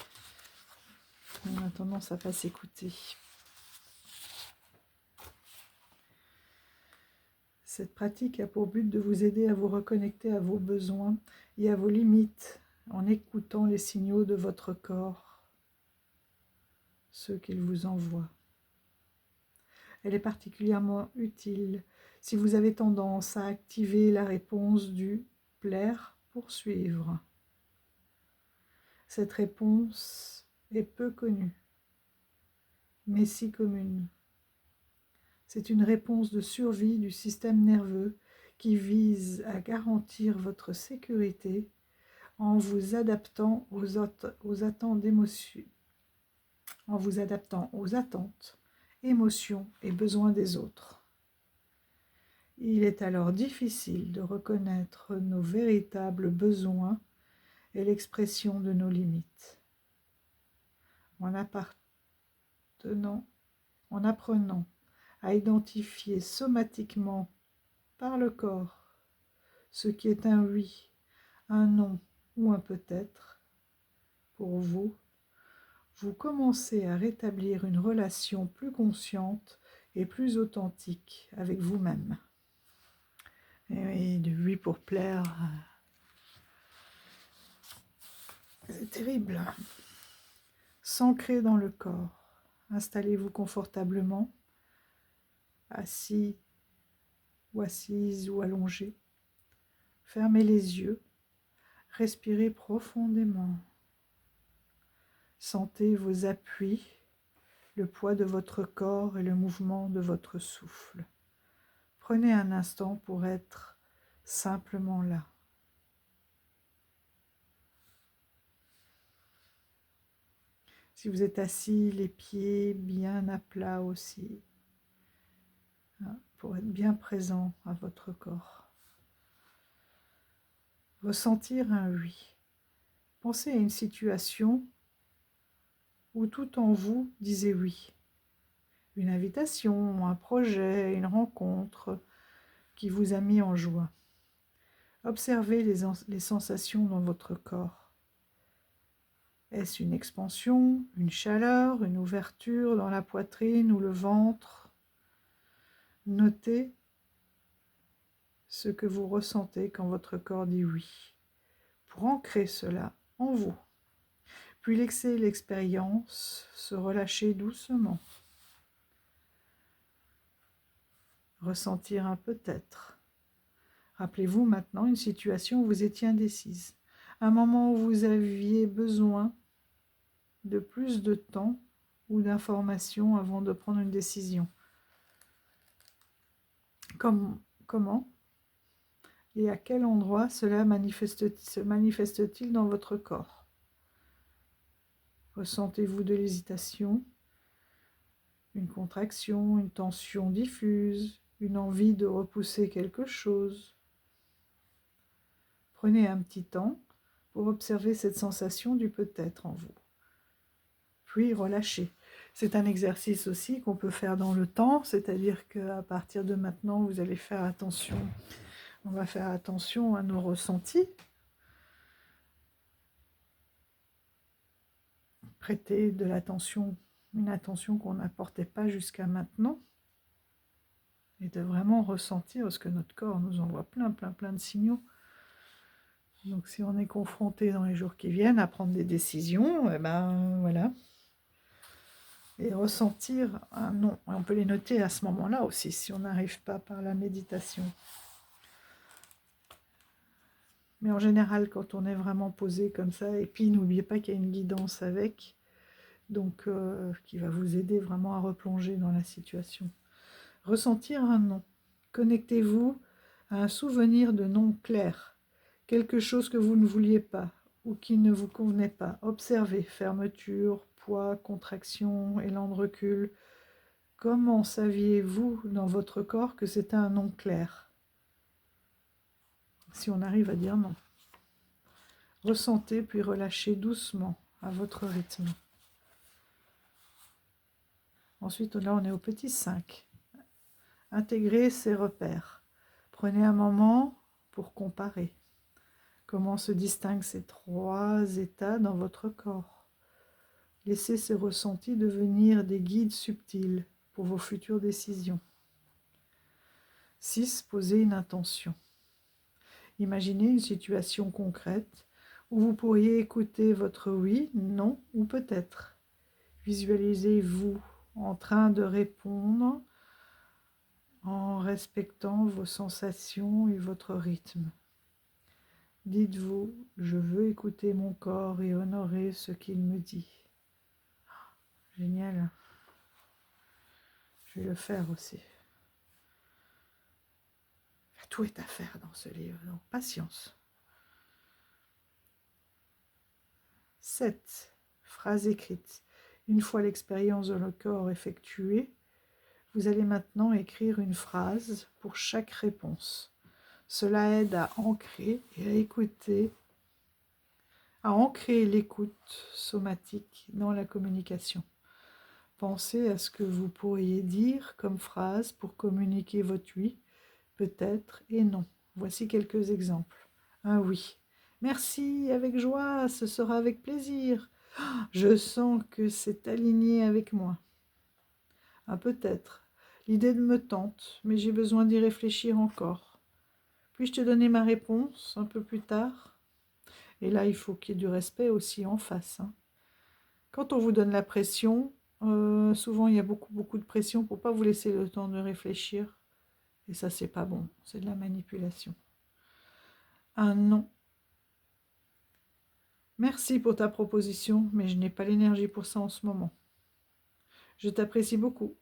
on a tendance à pas s'écouter. Cette pratique a pour but de vous aider à vous reconnecter à vos besoins et à vos limites en écoutant les signaux de votre corps, ceux qu'il vous envoie. Elle est particulièrement utile si vous avez tendance à activer la réponse du « plaire pour suivre ». Cette réponse est peu connue, mais si commune. C'est une réponse de survie du système nerveux qui vise à garantir votre sécurité en vous adaptant aux attentes d'émotions, en vous adaptant aux attentes, émotions et besoins des autres. Il est alors difficile de reconnaître nos véritables besoins et l'expression de nos limites. En apprenant à identifier somatiquement par le corps ce qui est un oui, un non ou un peut-être, pour vous, vous commencez à rétablir une relation plus consciente et plus authentique avec vous-même. Et oui, de oui pour plaire, c'est terrible. S'ancrer dans le corps. Installez-vous confortablement, assis ou assise ou allongé. Fermez les yeux, respirez profondément. Sentez vos appuis, le poids de votre corps et le mouvement de votre souffle. Prenez un instant pour être simplement là. Si vous êtes assis, les pieds bien à plat aussi, pour être bien présent à votre corps. Ressentir un oui. Pensez à une situation où tout en vous disait oui. Une invitation, un projet, une rencontre qui vous a mis en joie. Observez les sensations dans votre corps. Est-ce une expansion, une chaleur, une ouverture dans la poitrine ou le ventre? Notez ce que vous ressentez quand votre corps dit oui, pour ancrer cela en vous. Puis laissez l'expérience se relâcher doucement. Ressentir un peut-être. Rappelez-vous maintenant une situation où vous étiez indécise. Un moment où vous aviez besoin de plus de temps ou d'informations avant de prendre une décision. Comment et à quel endroit cela se manifeste-t-il dans votre corps? Ressentez-vous de l'hésitation, une contraction, une tension diffuse, une envie de repousser quelque chose? Prenez un petit temps pour observer cette sensation du peut-être en vous. Puis relâchez. C'est un exercice aussi qu'on peut faire dans le temps, c'est-à-dire qu'à partir de maintenant, vous allez faire attention. On va faire attention à nos ressentis. Prêter de l'attention, une attention qu'on n'apportait pas jusqu'à maintenant. Et de vraiment ressentir, parce que notre corps nous envoie plein de signaux. Donc si on est confronté dans les jours qui viennent à prendre des décisions, eh ben voilà. Et ressentir un non. On peut les noter à ce moment-là aussi, si on n'arrive pas par la méditation. Mais en général, quand on est vraiment posé comme ça, et puis n'oubliez pas qu'il y a une guidance avec, donc qui va vous aider vraiment à replonger dans la situation. Ressentir un non. Connectez-vous à un souvenir de non clair, quelque chose que vous ne vouliez pas ou qui ne vous convenait pas. Observez, fermeture, poids, contraction, élan de recul. Comment saviez-vous dans votre corps que c'était un non clair? Si on arrive à dire non. Ressentez puis relâchez doucement à votre rythme. Ensuite, là, on est au petit 5. Intégrez ces repères. Prenez un moment pour comparer. Comment se distinguent ces 3 états dans votre corps? Laissez ces ressentis devenir des guides subtils pour vos futures décisions. 6. Posez une intention. Imaginez une situation concrète où vous pourriez écouter votre oui, non ou peut-être. Visualisez-vous en train de répondre en respectant vos sensations et votre rythme. Dites-vous, je veux écouter mon corps et honorer ce qu'il me dit. Génial. Je vais le faire aussi. Tout est à faire dans ce livre, donc patience. 7. Phrase écrite. Une fois l'expérience de le corps effectuée, vous allez maintenant écrire une phrase pour chaque réponse. Cela aide à ancrer et à écouter, à ancrer l'écoute somatique dans la communication. Pensez à ce que vous pourriez dire comme phrase pour communiquer votre oui, peut-être et non. Voici quelques exemples. Un oui. Merci, avec joie, ce sera avec plaisir. Je sens que c'est aligné avec moi. Un peut-être. L'idée me tente, mais j'ai besoin d'y réfléchir encore. Puis-je te donner ma réponse un peu plus tard? Et là, il faut qu'il y ait du respect aussi en face. Quand on vous donne la pression, souvent il y a beaucoup de pression pour ne pas vous laisser le temps de réfléchir. Et ça, c'est pas bon, c'est de la manipulation. Un non. Merci pour ta proposition, mais je n'ai pas l'énergie pour ça en ce moment. Je t'apprécie beaucoup,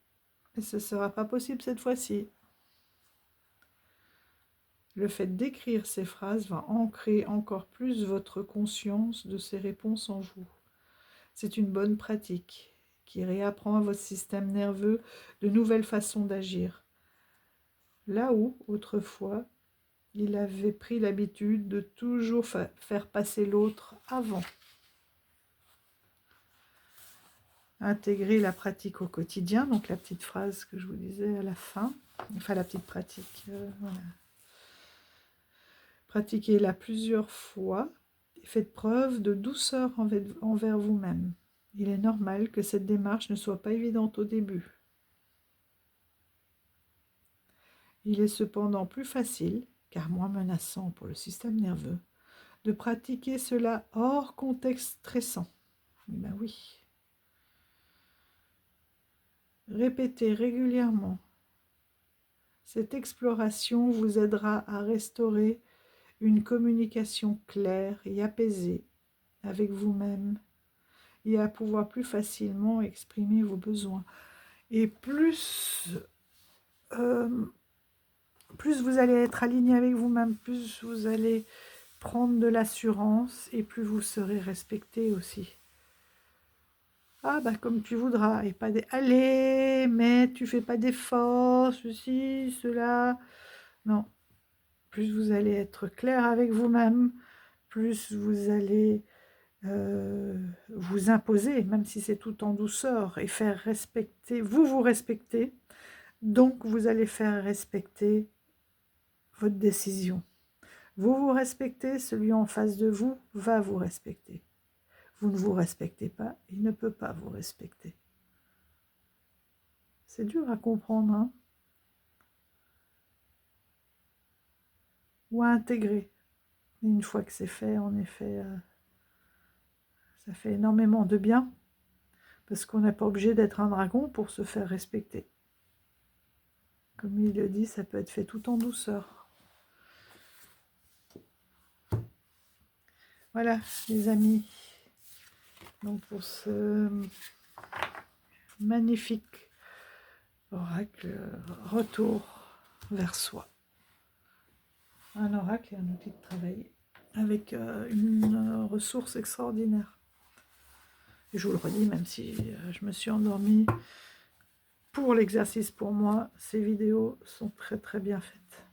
et ce ne sera pas possible cette fois-ci. Le fait d'écrire ces phrases va ancrer encore plus votre conscience de ces réponses en vous. C'est une bonne pratique qui réapprend à votre système nerveux de nouvelles façons d'agir. Là où, autrefois, Il avait pris l'habitude de toujours faire passer l'autre avant. Intégrer la pratique au quotidien, donc la petite phrase que je vous disais à la fin, enfin la petite pratique, voilà. Pratiquez-la plusieurs fois et faites preuve de douceur envers vous-même. Il est normal que cette démarche ne soit pas évidente au début. Il est cependant plus facile, car moins menaçant pour le système nerveux, de pratiquer cela hors contexte stressant. Ben oui. Répétez régulièrement. Cette exploration vous aidera à restaurer une communication claire et apaisée avec vous-même et à pouvoir plus facilement exprimer vos besoins. Et plus vous allez être aligné avec vous-même, plus vous allez prendre de l'assurance et plus vous serez respecté aussi. Ah bah comme tu voudras, et pas des allez, mais tu fais pas d'efforts, ceci, cela. Non, plus vous allez être clair avec vous-même, plus vous allez vous imposer, même si c'est tout en douceur, et faire respecter, vous respectez, donc vous allez faire respecter votre décision. Vous vous respectez, celui en face de vous va vous respecter. Vous ne vous respectez pas, il ne peut pas vous respecter. C'est dur à comprendre, hein? Ou à intégrer. Et une fois que c'est fait, en effet, ça fait énormément de bien, parce qu'on n'est pas obligé d'être un dragon pour se faire respecter. Comme il le dit, ça peut être fait tout en douceur. Voilà, les amis. Donc pour ce magnifique oracle, retour vers soi. Un oracle et un outil de travail avec une ressource extraordinaire. Et je vous le redis, même si je me suis endormie, pour l'exercice, pour moi, ces vidéos sont très très bien faites.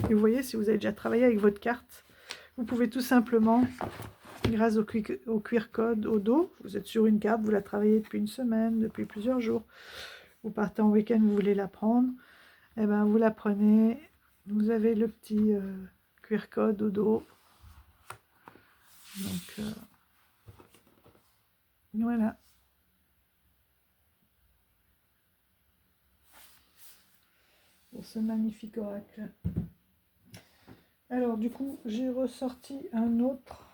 Et vous voyez, si vous avez déjà travaillé avec votre carte, vous pouvez tout simplement, grâce au QR code au dos, vous êtes sur une carte, vous la travaillez depuis une semaine, depuis plusieurs jours, vous partez en week-end, vous voulez la prendre, et ben vous la prenez, vous avez le petit QR code au dos. Donc voilà. Pour ce magnifique oracle. Alors du coup, j'ai ressorti un autre,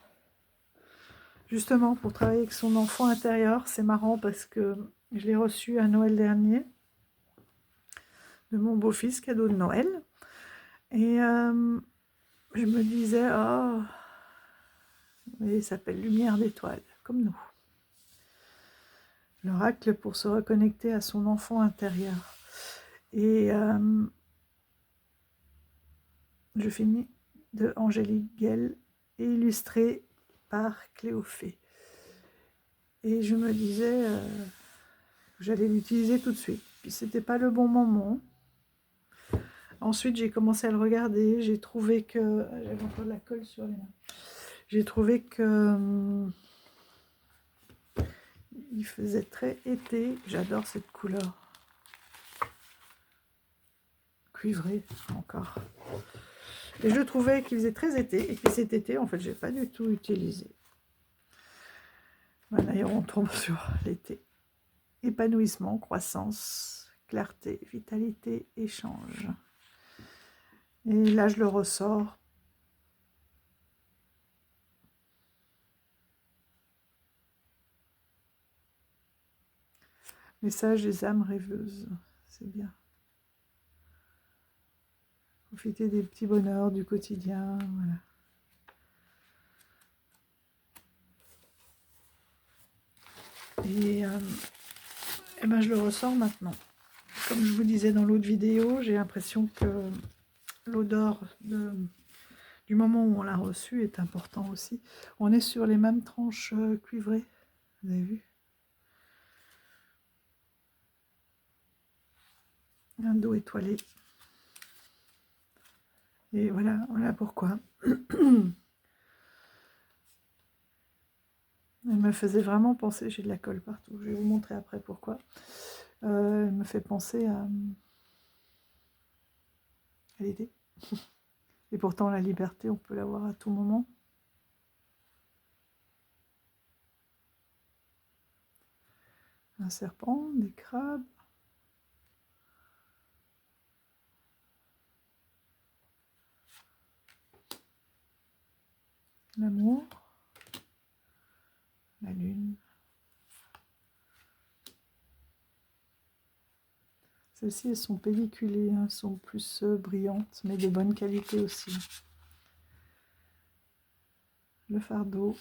justement pour travailler avec son enfant intérieur. C'est marrant parce que je l'ai reçu à Noël dernier, de mon beau-fils, cadeau de Noël. Et je me disais, oh, il s'appelle Lumière d'étoile, comme nous. L'oracle pour se reconnecter à son enfant intérieur. Et je finis de Angélique Guel, illustré par Cléophée. Et je me disais que j'allais l'utiliser tout de suite. Puis c'était pas le bon moment. Ensuite, j'ai commencé à le regarder. J'ai trouvé que... J'avais encore de la colle sur les mains. J'ai trouvé que... il faisait très été. J'adore cette couleur. Cuivrée, encore. Et je trouvais qu'il faisait très été. Et que cet été, en fait, je n'ai pas du tout utilisé. Voilà, et on tombe sur l'été. Épanouissement, croissance, clarté, vitalité, échange. Et là, je le ressors. Message des âmes rêveuses. C'est bien. Profiter des petits bonheurs du quotidien. Voilà. Et ben, je le ressors maintenant. Comme je vous disais dans l'autre vidéo, j'ai l'impression que l'odeur du moment où on l'a reçu est important aussi. On est sur les mêmes tranches cuivrées, vous avez vu? Un dos étoilé. Et voilà, voilà pourquoi. Elle me faisait vraiment penser, j'ai de la colle partout, je vais vous montrer après pourquoi. Elle me fait penser à l'idée. Et pourtant, la liberté, on peut l'avoir à tout moment. Un serpent, des crabes. L'amour. La lune. Celles-ci, elles sont pelliculées, hein, sont plus brillantes, mais de bonne qualité aussi. Le fardeau.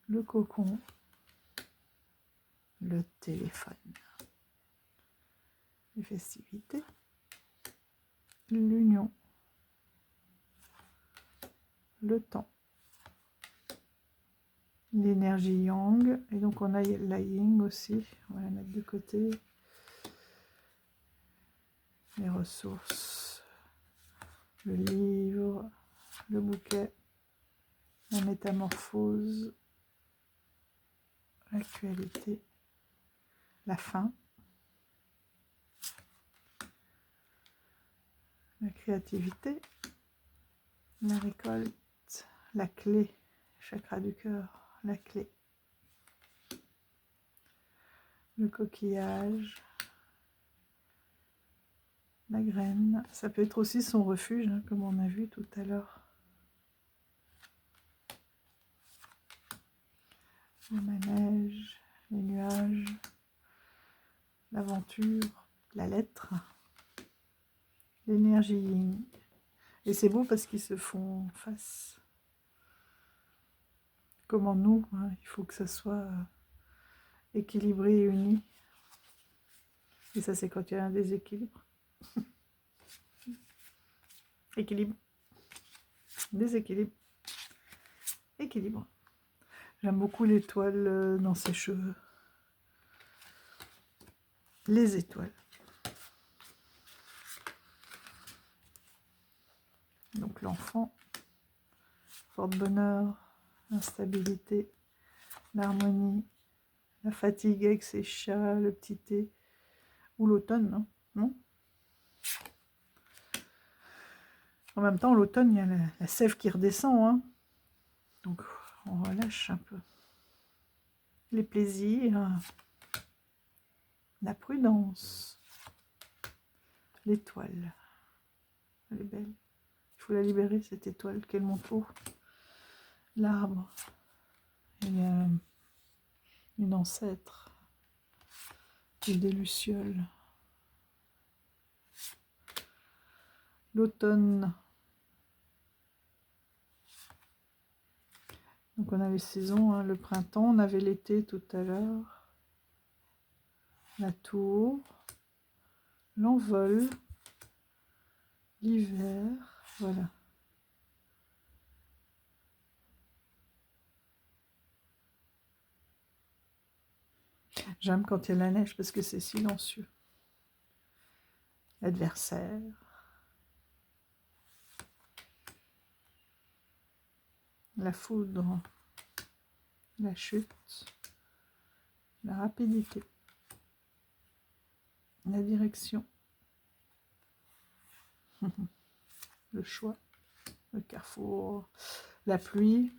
Le cocon. Le téléphone. Les festivités. L'union. Le temps. L'énergie yang. Et donc, on a la yin aussi. On va la mettre de côté. Les ressources. Le livre. Le bouquet. La métamorphose. L'actualité. La fin. La créativité. La récolte. La clé. Chakra du cœur. La clé. Le coquillage. La graine. Ça peut être aussi son refuge, hein, comme on a vu tout à l'heure. Le manège. Les nuages. L'aventure. La lettre. L'énergie yin. Et c'est beau parce qu'ils se font face. Comme en nous, hein, il faut que ça soit équilibré et uni. Et ça, c'est quand il y a un déséquilibre. Équilibre. Déséquilibre. Équilibre. J'aime beaucoup l'étoile dans ses cheveux. Les étoiles. Donc l'enfant, porte-bonheur, l'instabilité, l'harmonie, la fatigue avec ses chats, le petit thé, ou l'automne, hein, non? En même temps, l'automne, il y a la sève qui redescend, hein. Donc on relâche un peu. Les plaisirs, la prudence, l'étoile. Elle est belle. Il faut la libérer, cette étoile qu'elle monte haut. L'arbre. Il y a une ancêtre. Des lucioles. L'automne. Donc on a les saisons, hein, le printemps, on avait l'été tout à l'heure. La tour. L'envol. L'hiver. Voilà. J'aime quand il y a la neige parce que c'est silencieux. L'adversaire. La foudre. La chute. La rapidité. La direction. Le choix. Le carrefour. La pluie.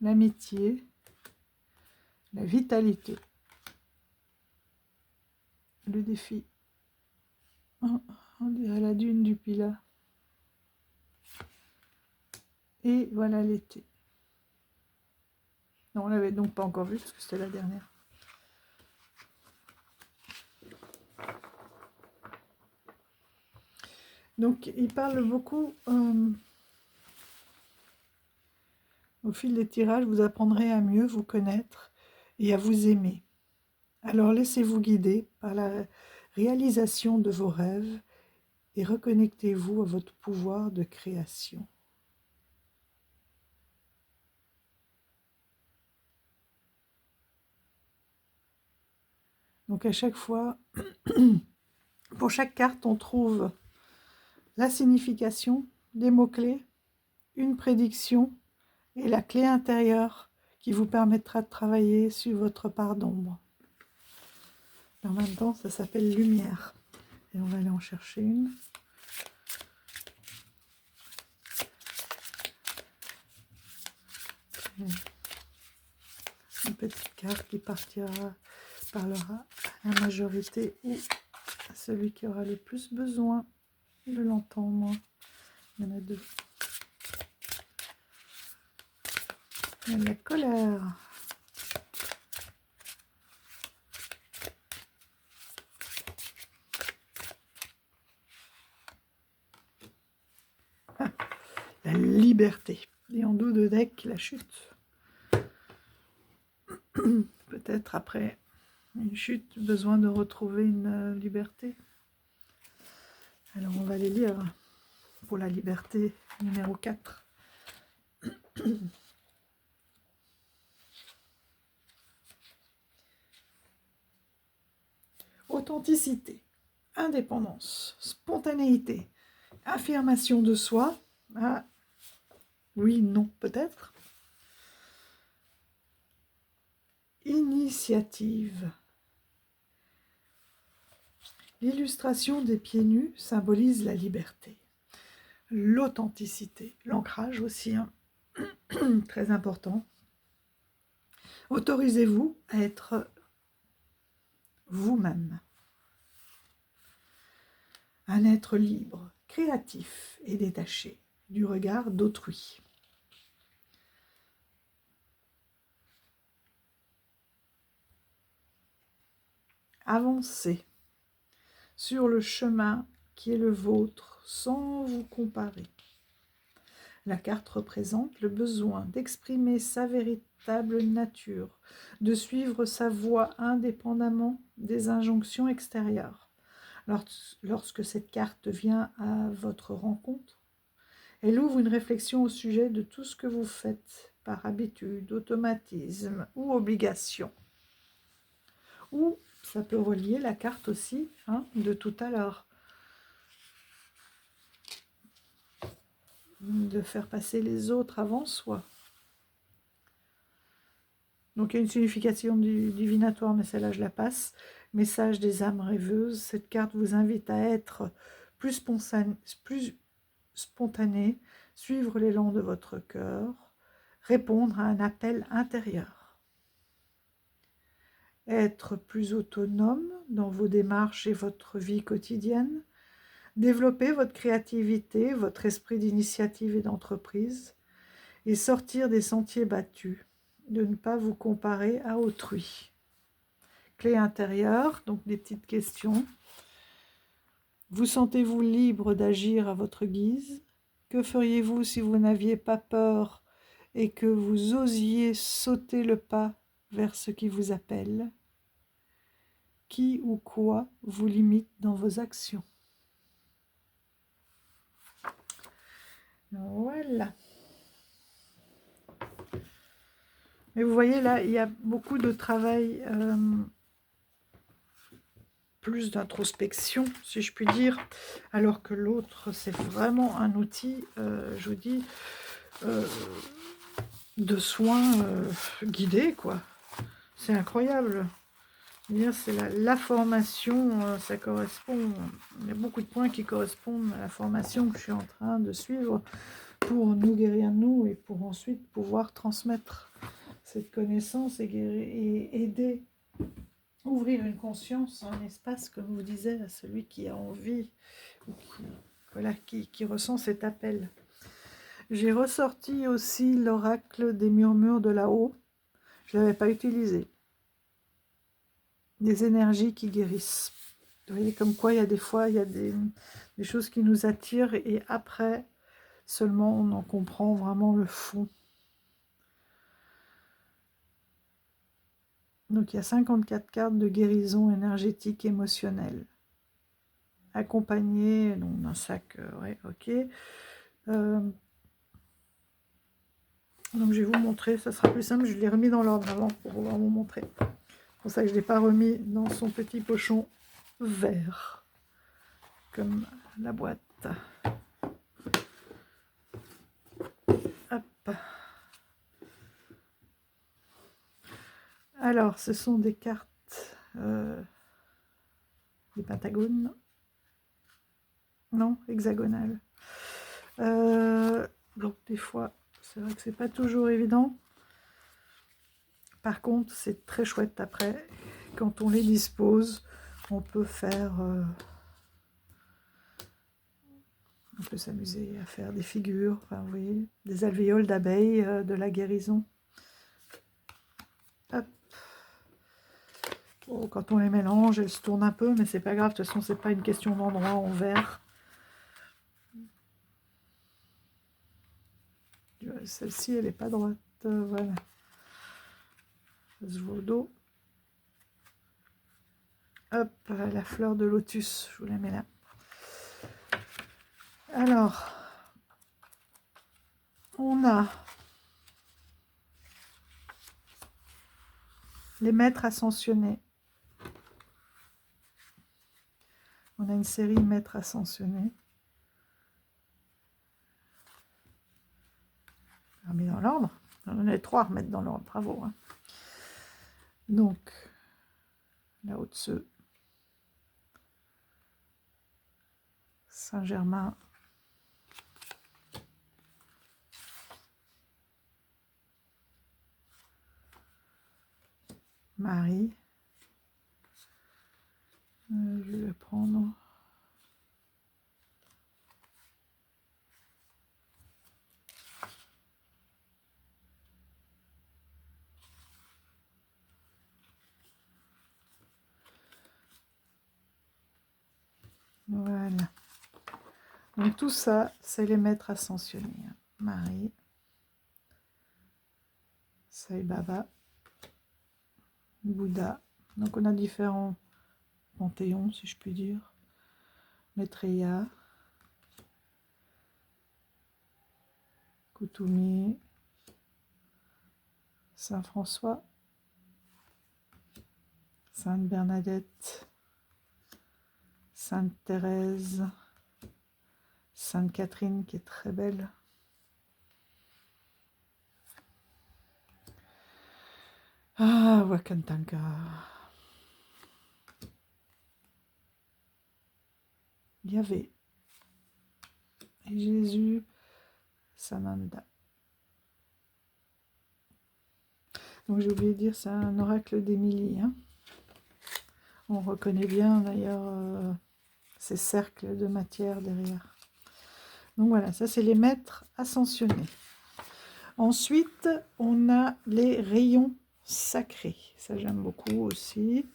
L'amitié. La vitalité. Le défi. Oh, on dirait la dune du Pilat. Et voilà l'été. Non, on l'avait donc pas encore vu parce que c'était la dernière. Donc il parle beaucoup. Au fil des tirages, vous apprendrez à mieux vous connaître et à vous aimer. Alors laissez-vous guider par la réalisation de vos rêves et reconnectez-vous à votre pouvoir de création. Donc à chaque fois, pour chaque carte, on trouve la signification, des mots-clés, une prédiction et la clé intérieure qui vous permettra de travailler sur votre part d'ombre. En même temps, ça s'appelle lumière. Et on va aller en chercher une. Une petite carte qui parlera à la majorité ou à celui qui aura le plus besoin de l'entendre. Il y en a deux. Il y a de la colère. Ah, la liberté. Et en dos de deck, la chute. Peut-être après une chute, besoin de retrouver une liberté. Alors on va les lire pour la liberté numéro 4. Authenticité, indépendance, spontanéité, affirmation de soi. Ah, oui, non, peut-être. Initiative. L'illustration des pieds nus symbolise la liberté. L'authenticité, l'ancrage aussi, hein. Très important. Autorisez-vous à être vous-même. Un être libre, créatif et détaché du regard d'autrui. Avancez sur le chemin qui est le vôtre sans vous comparer. La carte représente le besoin d'exprimer sa véritable nature, de suivre sa voie indépendamment des injonctions extérieures. Lorsque cette carte vient à votre rencontre, elle ouvre une réflexion au sujet de tout ce que vous faites par habitude, automatisme ou obligation. Ou ça peut relier la carte aussi de tout à l'heure. De faire passer les autres avant soi. Donc il y a une signification divinatoire, mais celle-là je la passe. Message des âmes rêveuses. Cette carte vous invite à être plus spontané, suivre l'élan de votre cœur, répondre à un appel intérieur. Être plus autonome dans vos démarches et votre vie quotidienne. Développer votre créativité, votre esprit d'initiative et d'entreprise et sortir des sentiers battus, de ne pas vous comparer à autrui. Clé intérieure, donc des petites questions. Vous sentez-vous libre d'agir à votre guise? Que feriez-vous si vous n'aviez pas peur et que vous osiez sauter le pas vers ce qui vous appelle? Qui ou quoi vous limite dans vos actions? Voilà. Mais vous voyez là, il y a beaucoup de travail, plus d'introspection, si je puis dire, alors que l'autre, c'est vraiment un outil, je vous dis, de soins guidés, quoi. C'est incroyable. C'est la formation, ça correspond, il y a beaucoup de points qui correspondent à la formation que je suis en train de suivre pour nous guérir nous et pour ensuite pouvoir transmettre cette connaissance et aider, ouvrir une conscience, un espace, comme vous disiez, à celui qui a envie, ou qui ressent cet appel. J'ai ressorti aussi l'oracle des murmures de là-haut, je ne l'avais pas utilisé. Des énergies qui guérissent. Vous voyez, comme quoi il y a des fois, il y a des choses qui nous attirent et après, seulement on en comprend vraiment le fond. Donc il y a 54 cartes de guérison énergétique émotionnelle. Accompagnées d'un sac, ouais, ok. Donc je vais vous montrer, ça sera plus simple, je l'ai remis dans l'ordre avant pour pouvoir vous montrer. C'est pour ça que je ne l'ai pas remis dans son petit pochon vert, comme la boîte. Hop. Alors, ce sont des cartes des pentagones. Non, hexagonales. Donc, des fois, c'est vrai que c'est pas toujours évident. Par contre, c'est très chouette après. Quand on les dispose, on peut faire... on peut s'amuser à faire des figures, enfin, vous voyez, des alvéoles d'abeilles, de la guérison. Hop. Bon, quand on les mélange, elles se tournent un peu, mais c'est pas grave, de toute façon, c'est pas une question d'endroit en vert. Celle-ci, elle n'est pas droite, voilà. Ça se voit au dos. Hop, la fleur de lotus, je vous la mets là. Alors, on a les maîtres ascensionnés. On a une série maîtres ascensionnés. Remis dans l'ordre. On en a 3 à remettre dans l'ordre, bravo. Hein. Donc, la Haute-Seu, Saint-Germain, Marie. Je vais prendre... Voilà. Donc tout ça, c'est les maîtres ascensionnés. Marie, Sai Baba, Bouddha. Donc on a différents panthéons, si je puis dire. Maitreya, Kutumi, Saint François, Sainte Bernadette, Sainte Thérèse, Sainte Catherine qui est très belle. Ah, Wakantanka. Yahvé. Et Jésus, Sananda. Donc j'ai oublié de dire, c'est un oracle d'Émilie. Hein. On reconnaît bien d'ailleurs ces cercles de matière derrière. Donc voilà, ça c'est les maîtres ascensionnés. Ensuite, on a les rayons sacrés. Ça j'aime beaucoup aussi.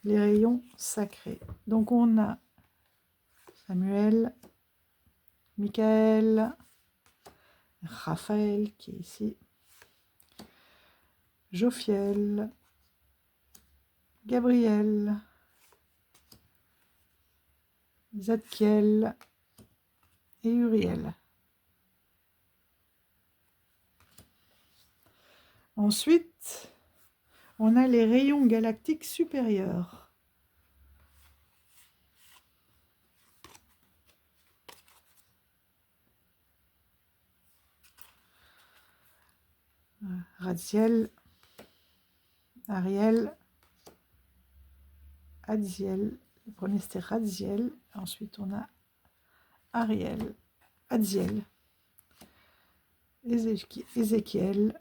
Les rayons sacrés. Donc on a Samuel, Michael, Raphaël qui est ici, Jophiel, Gabriel, Zadkiel et Uriel. Ensuite, on a les rayons galactiques supérieurs. Raziel, Ariel, Adziel. Le premier c'était Raziel, ensuite on a Ariel, Adziel, Ézéchiel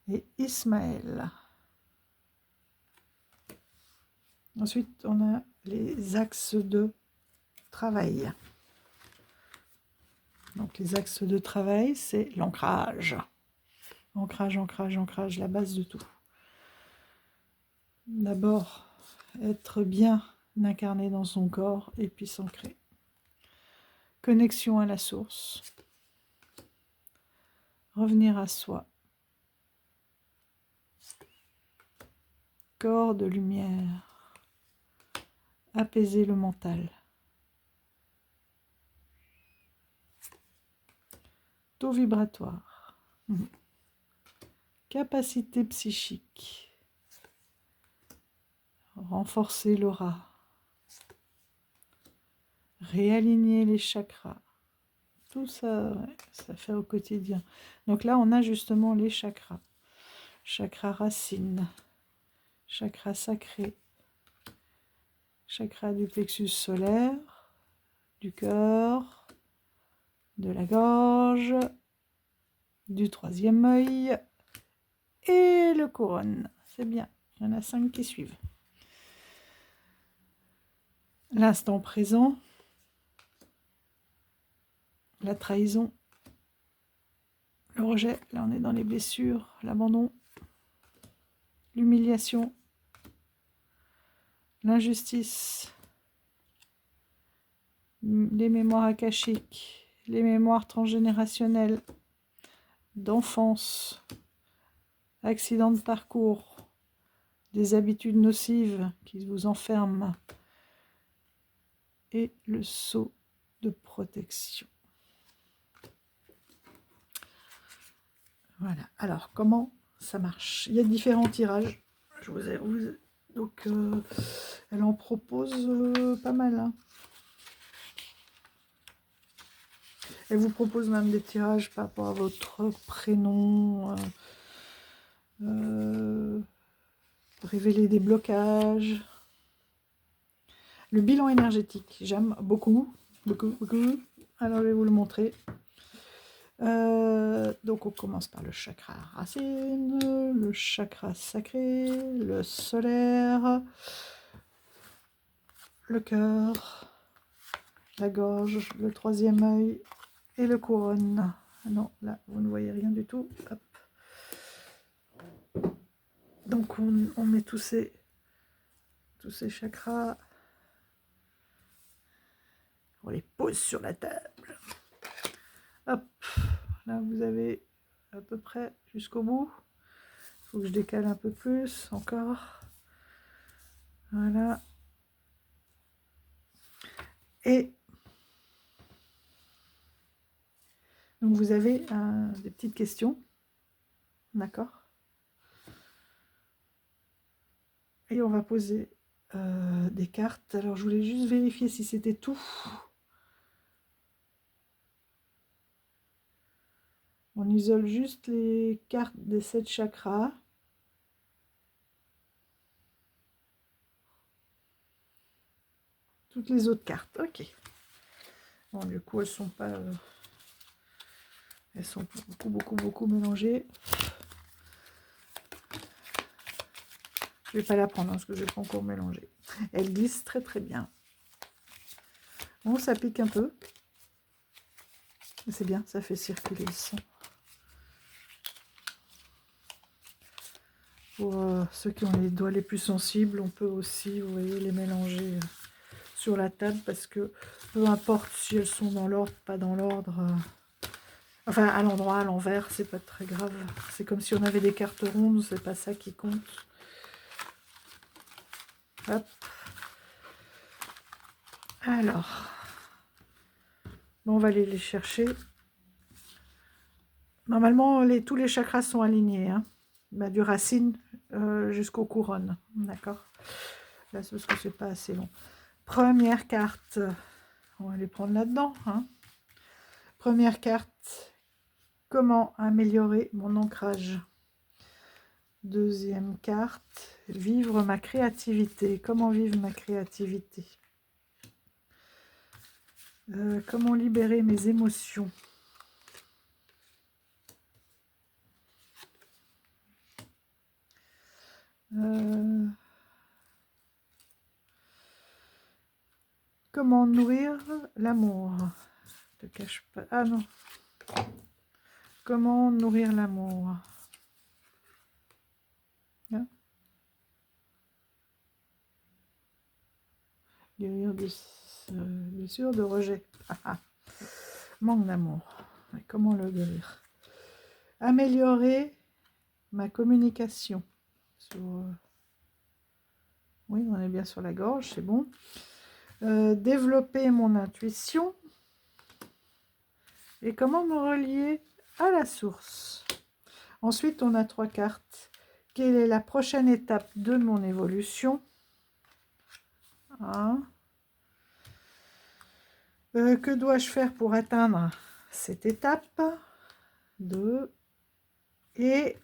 et Ismaël. Ensuite on a les axes de travail. Donc les axes de travail, c'est l'ancrage. Ancrage, ancrage, ancrage, la base de tout. D'abord, être bien incarné dans son corps et puis s'ancrer. Connexion à la source. Revenir à soi. Corps de lumière. Apaiser le mental. Taux vibratoire. Capacité psychique. Renforcer l'aura. Réaligner les chakras. Tout ça, ouais, ça fait au quotidien. Donc là, on a justement les chakras. Chakra racine. Chakra sacré. Chakra du plexus solaire. Du cœur. De la gorge. Du troisième œil. Et le couronne. C'est bien. Il y en a 5 qui suivent. L'instant présent. La trahison. Le rejet. Là, on est dans les blessures. L'abandon. L'humiliation. L'injustice. Les mémoires akashiques. Les mémoires transgénérationnelles. D'enfance. Accident de parcours. Des habitudes nocives qui vous enferment. Et le sceau de protection. Voilà. Alors, comment ça marche? Il y a différents tirages. Donc, elle en propose pas mal. Hein. Elle vous propose même des tirages par rapport à votre prénom. Révéler des blocages. Le bilan énergétique, j'aime beaucoup, beaucoup, beaucoup. Alors, je vais vous le montrer. Donc, on commence par le chakra racine, le chakra sacré, le solaire, le cœur, la gorge, le troisième œil et le couronne. Ah non, là, vous ne voyez rien du tout. Hop. Donc, on met tous ces chakras. On les pose sur la table. Hop. Là, vous avez à peu près jusqu'au bout. Il faut que je décale un peu plus encore. Voilà. Et donc, vous avez des petites questions. D'accord? Et on va poser des cartes. Alors, je voulais juste vérifier si c'était tout. On isole juste les cartes des 7 chakras. Toutes les autres cartes. Ok. Bon, du coup, elles sont pas... elles sont beaucoup mélangées. Je ne vais pas la prendre parce que je ne vais pas encore mélanger. Elle glisse très bien. Bon, ça pique un peu. Mais c'est bien, ça fait circuler le sang. Pour ceux qui ont les doigts les plus sensibles, on peut aussi, vous voyez, les mélanger sur la table parce que peu importe si elles sont dans l'ordre, pas dans l'ordre, enfin à l'endroit, à l'envers, c'est pas très grave. C'est comme si on avait des cartes rondes, c'est pas ça qui compte. Hop. Alors, bon, on va aller les chercher. Normalement, tous les chakras sont alignés, hein. Bah, du racine jusqu'aux couronnes, d'accord? Là, c'est parce que c'est pas assez long. Première carte, on va les prendre là-dedans, hein. Première carte, comment améliorer mon ancrage? Deuxième carte, vivre ma créativité. Comment vivre ma créativité? Comment libérer mes émotions? Comment nourrir l'amour? Ne te cache pas. Ah non. Comment nourrir l'amour? Hein? Guérir des blessures de rejet. Manque d'amour. Comment le guérir? Améliorer ma communication. Oui, on est bien sur la gorge, c'est bon. Développer mon intuition. Et comment me relier à la source? Ensuite, on a 3 cartes. Quelle est la prochaine étape de mon évolution? Hein? Que dois-je faire pour atteindre cette étape? 2. Et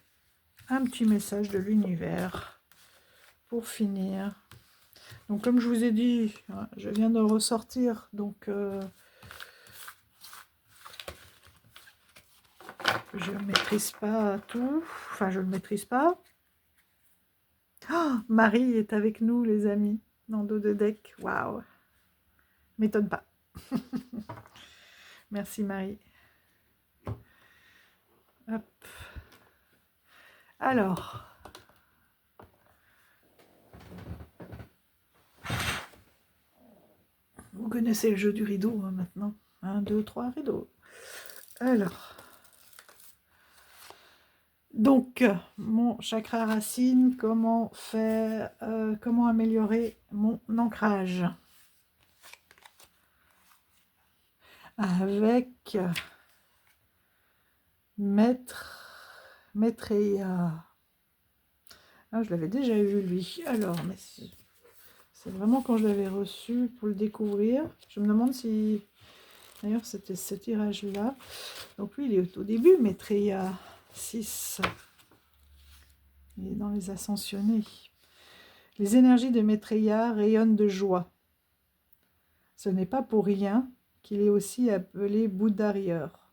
un petit message de l'univers pour finir. Donc, comme je vous ai dit, je viens de ressortir, donc je ne maîtrise pas tout. Enfin, je ne maîtrise pas. Oh, Marie est avec nous, les amis, dans dos de deck. Waouh! M'étonne pas. Merci, Marie. Hop. Alors, vous connaissez le jeu du rideau hein, maintenant. 1, 2, 3 rideaux. Alors, donc, mon chakra racine, comment faire, comment améliorer mon ancrage? Avec Maitreya. Ah, je l'avais déjà eu, lui. Alors, mais c'est vraiment quand je l'avais reçu pour le découvrir. Je me demande si... D'ailleurs, c'était ce tirage-là. Donc, lui, il est au début, Maitreya 6. Il est dans les ascensionnés. Les énergies de Maitreya rayonnent de joie. Ce n'est pas pour rien qu'il est aussi appelé Bouddha rieur.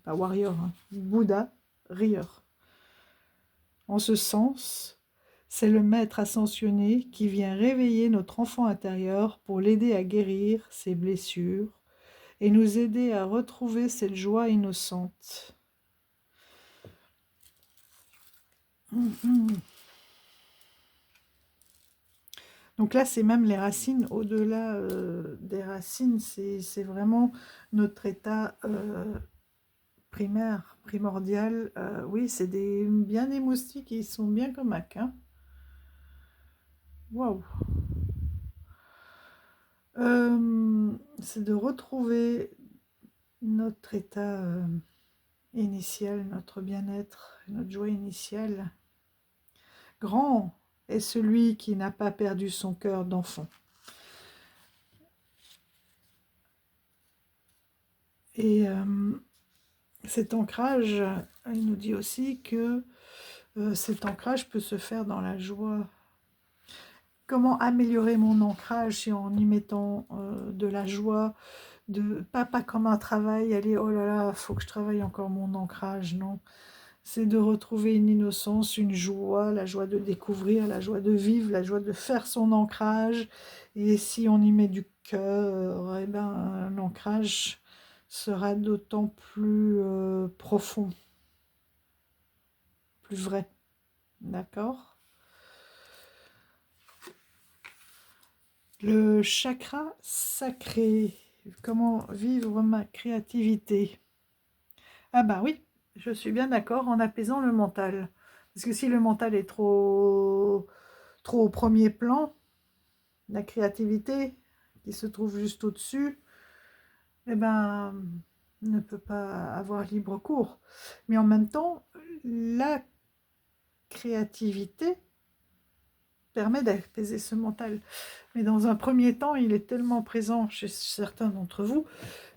Pas warrior, hein. Bouddha rieur. En ce sens, c'est le maître ascensionné qui vient réveiller notre enfant intérieur pour l'aider à guérir ses blessures et nous aider à retrouver cette joie innocente. Donc là, c'est même les racines, au-delà des racines, c'est vraiment notre état primaire, primordial. Oui, c'est bien des moustiques qui sont bien comme hein. Waouh! C'est de retrouver notre état initial, notre bien-être, notre joie initiale. Grand est celui qui n'a pas perdu son cœur d'enfant. Et cet ancrage, il nous dit aussi que cet ancrage peut se faire dans la joie. Comment améliorer mon ancrage si en y mettant de la joie, pas comme un travail, aller oh là là, faut que je travaille encore mon ancrage, non. C'est de retrouver une innocence, une joie, la joie de découvrir, la joie de vivre, la joie de faire son ancrage. Et si on y met du cœur, eh ben, l'ancrage sera d'autant plus profond, plus vrai. D'accord? Le chakra sacré. Comment vivre ma créativité? Ah bah oui, je suis bien d'accord, en apaisant le mental. Parce que si le mental est trop au premier plan, la créativité qui se trouve juste au-dessus, eh ben, ne peut pas avoir libre cours. Mais en même temps, la créativité permet d'apaiser ce mental. Mais dans un premier temps, il est tellement présent chez certains d'entre vous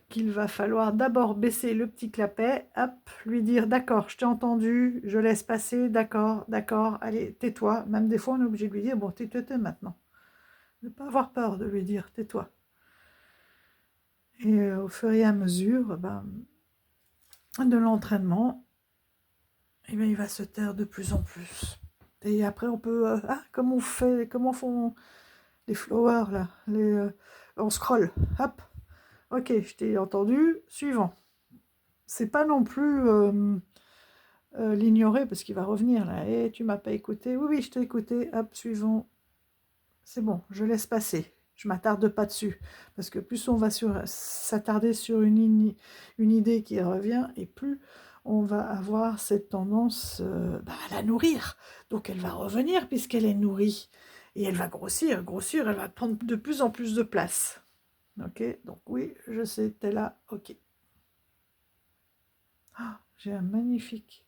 qu'il va falloir d'abord baisser le petit clapet, hop, lui dire « D'accord, je t'ai entendu, je laisse passer, d'accord, allez, tais-toi ». Même des fois, on est obligé de lui dire « Bon, tais-toi maintenant ». Ne pas avoir peur de lui dire « Tais-toi ». Et au fur et à mesure de l'entraînement, eh bien, il va se taire de plus en plus. Et après, on peut... comment font les flowers, là on scrolle, hop. Ok, je t'ai entendu, suivant. C'est pas non plus l'ignorer, parce qu'il va revenir, là. Et tu m'as pas écouté. Oui, oui, je t'ai écouté. Hop, suivant. C'est bon, je laisse passer. Je m'attarde pas dessus. Parce que plus on va s'attarder sur une idée qui revient, et plus on va avoir cette tendance à la nourrir. Donc elle va revenir puisqu'elle est nourrie. Et elle va grossir, elle va prendre de plus en plus de place. Ok, donc oui, je sais, t'es là, ok. J'ai un magnifique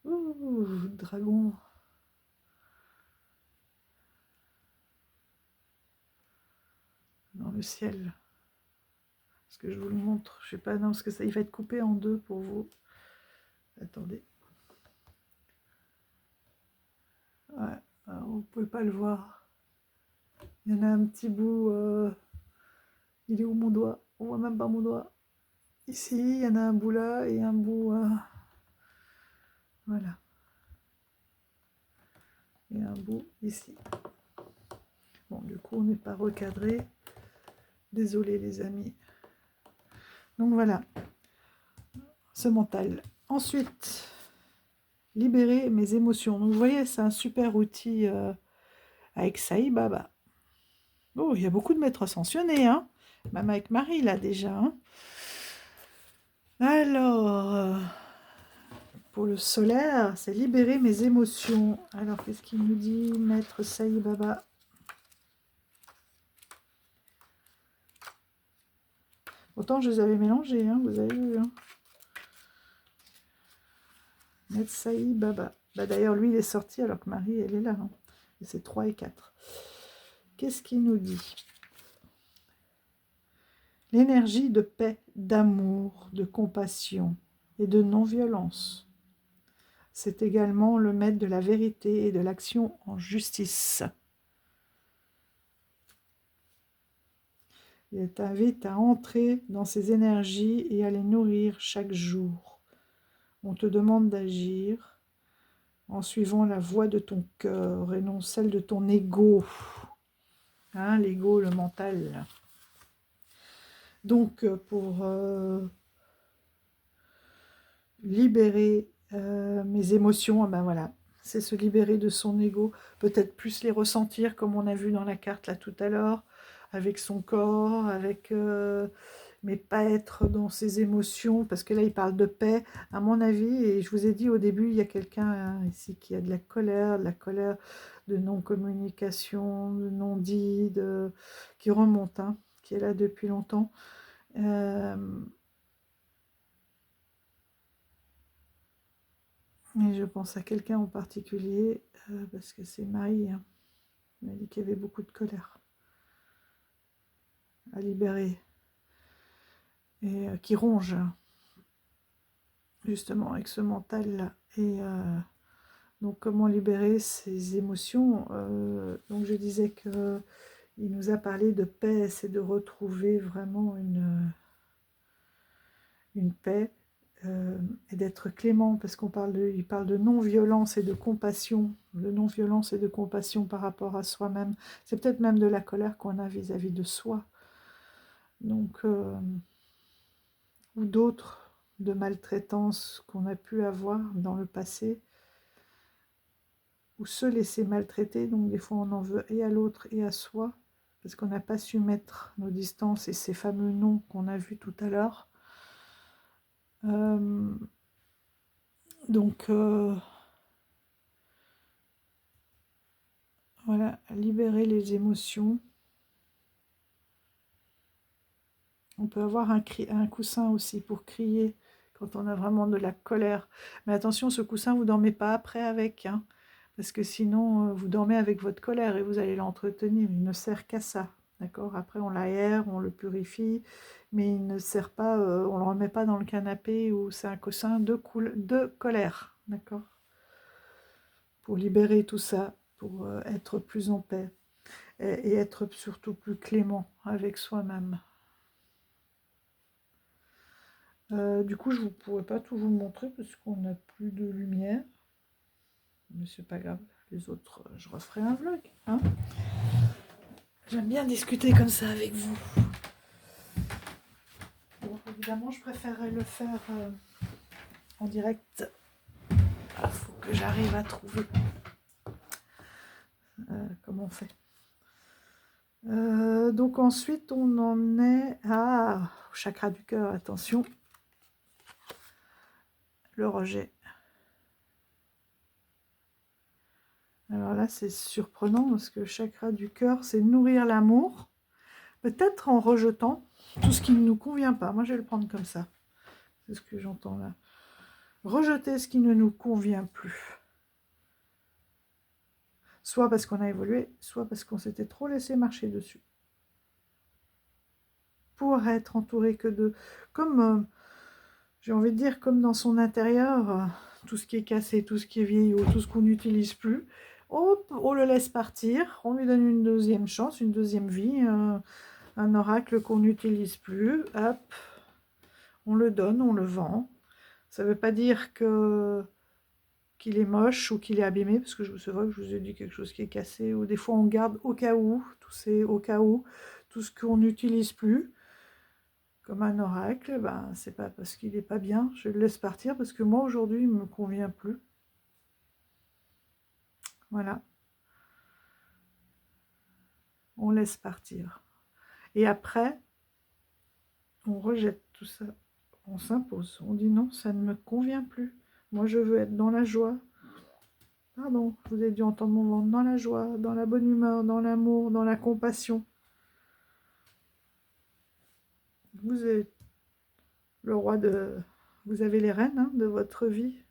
dragon. Dans le ciel. Est-ce que je vous le montre? Je sais pas, non, parce que ça, il va être coupé en deux pour vous. Attendez. Ouais, alors vous pouvez pas le voir. Il y en a un petit bout. Il est où mon doigt? On voit même pas mon doigt. Ici, il y en a un bout là et un bout. Voilà. Et un bout ici. Bon, du coup, on n'est pas recadré. Désolé, les amis. Donc voilà. Ce mental. Ensuite, libérer mes émotions. Donc vous voyez, c'est un super outil avec Sai Baba. Oh, il y a beaucoup de maîtres ascensionnés, hein. Même avec Marie, là, déjà. Hein. Alors, pour le solaire, c'est libérer mes émotions. Alors, qu'est-ce qu'il nous dit, maître Sai Baba? Autant je les avais mélangés, hein, vous avez vu. Hein. Maître Sai Baba. Bah, d'ailleurs, lui, il est sorti alors que Marie, elle est là. Hein. Et c'est 3 et 4. Qu'est-ce qu'il nous dit? L'énergie de paix, d'amour, de compassion et de non-violence. C'est également le maître de la vérité et de l'action en justice. Il t'invite à entrer dans ces énergies et à les nourrir chaque jour. On te demande d'agir en suivant la voie de ton cœur et non celle de ton ego. Hein, l'ego, le mental. Donc, pour libérer mes émotions, ben voilà, c'est se libérer de son ego, peut-être plus les ressentir comme on a vu dans la carte là tout à l'heure, avec son corps, avec mais pas être dans ses émotions, parce que là il parle de paix, à mon avis, et je vous ai dit au début, il y a quelqu'un ici qui a de la colère de non-communication, de non-dit, qui remonte, hein, qui est là depuis longtemps. Et je pense à quelqu'un en particulier, parce que c'est Marie, hein. Elle m'a dit qu'il y avait beaucoup de colère à libérer, et qui ronge, justement, avec ce mental-là. Et donc, comment libérer ces émotions? Donc, je disais qu'il nous a parlé de paix, c'est de retrouver vraiment une paix, et d'être clément, parce il parle de non-violence et de compassion, par rapport à soi-même. C'est peut-être même de la colère qu'on a vis-à-vis de soi, donc ou d'autres, de maltraitance qu'on a pu avoir dans le passé, ou se laisser maltraiter, donc des fois on en veut et à l'autre et à soi, parce qu'on n'a pas su mettre nos distances et ces fameux noms qu'on a vus tout à l'heure. Donc, voilà, libérer les émotions. On peut avoir un coussin aussi pour crier quand on a vraiment de la colère. Mais attention, ce coussin, vous ne dormez pas après avec, hein, parce que sinon, vous dormez avec votre colère et vous allez l'entretenir. Il ne sert qu'à ça, d'accord? Après, on l'aère, on le purifie, mais il ne sert pas, on ne le remet pas dans le canapé où c'est un coussin de colère, d'accord? Pour libérer tout ça, pour être plus en paix et être surtout plus clément avec soi-même. Du coup, je ne pourrais pas tout vous montrer parce qu'on n'a plus de lumière. Mais c'est pas grave, les autres, je referai un vlog. Hein. J'aime bien discuter comme ça avec vous. Bon, évidemment, je préférerais le faire en direct. Il faut que j'arrive à trouver comment on fait. Donc ensuite, on en est au chakra du cœur, attention. Le rejet. Alors là, c'est surprenant parce que le chakra du cœur, c'est nourrir l'amour, peut-être en rejetant tout ce qui ne nous convient pas. Moi, je vais le prendre comme ça. C'est ce que j'entends là. Rejeter ce qui ne nous convient plus. Soit parce qu'on a évolué, soit parce qu'on s'était trop laissé marcher dessus. Pour être entouré que de... Comme, j'ai envie de dire, comme dans son intérieur, tout ce qui est cassé, tout ce qui est vieillot, tout ce qu'on n'utilise plus, hop, on le laisse partir, on lui donne une deuxième chance, une deuxième vie, un oracle qu'on n'utilise plus, hop, on le donne, on le vend. Ça ne veut pas dire qu'il est moche ou qu'il est abîmé, parce que c'est vrai que je vous ai dit quelque chose qui est cassé, ou des fois on garde au cas où, tout ce qu'on n'utilise plus, comme un oracle, ben, c'est pas parce qu'il n'est pas bien, je le laisse partir, parce que moi aujourd'hui il ne me convient plus. Voilà. On laisse partir. Et après, on rejette tout ça, on s'impose, on dit non, ça ne me convient plus. Moi je veux être dans la joie. Pardon, vous avez dû entendre mon ventre, dans la joie, dans la bonne humeur, dans l'amour, dans la compassion. Vous êtes le roi de... Vous avez les rênes de votre vie.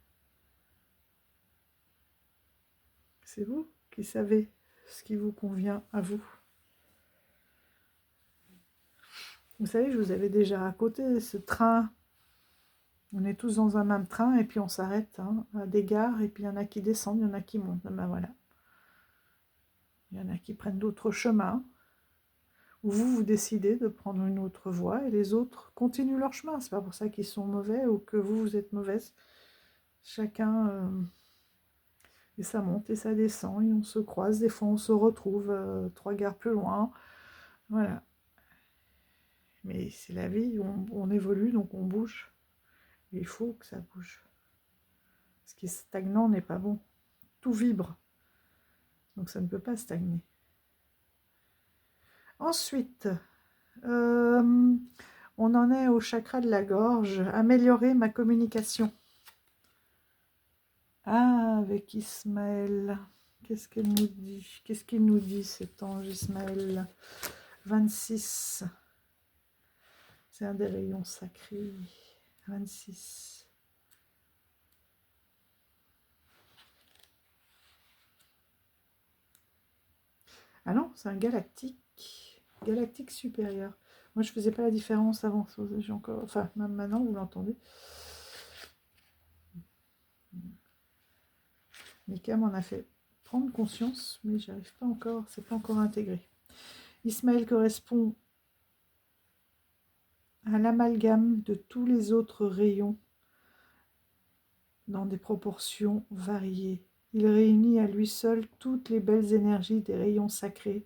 C'est vous qui savez ce qui vous convient à vous. Vous savez, je vous avais déjà raconté ce train. On est tous dans un même train et puis on s'arrête à des gares et puis il y en a qui descendent, il y en a qui montent. Ben voilà. Il y en a qui prennent d'autres chemins. Ou vous décidez de prendre une autre voie et les autres continuent leur chemin. C'est pas pour ça qu'ils sont mauvais ou que vous êtes mauvaise. Chacun... et ça monte et ça descend et on se croise. Des fois on se retrouve 3 gares plus loin. Voilà. Mais c'est la vie, on évolue donc on bouge. Et il faut que ça bouge. Ce qui est stagnant n'est pas bon. Tout vibre. Donc ça ne peut pas stagner. Ensuite, on en est au chakra de la gorge. Améliorer ma communication. Ah, avec Ismaël. Qu'est-ce qu'elle nous dit? Qu'est-ce qu'il nous dit cet ange Ismaël? 26. C'est un des rayons sacrés. 26. Ah non, c'est un galactique. Galactique supérieur. Moi, je faisais pas la différence avant. J'ai encore... Enfin, même maintenant, vous l'entendez. Mika m'en a fait prendre conscience, mais j'arrive pas encore, c'est pas encore intégré. Ismaël correspond à l'amalgame de tous les autres rayons dans des proportions variées. Il réunit à lui seul toutes les belles énergies des rayons sacrés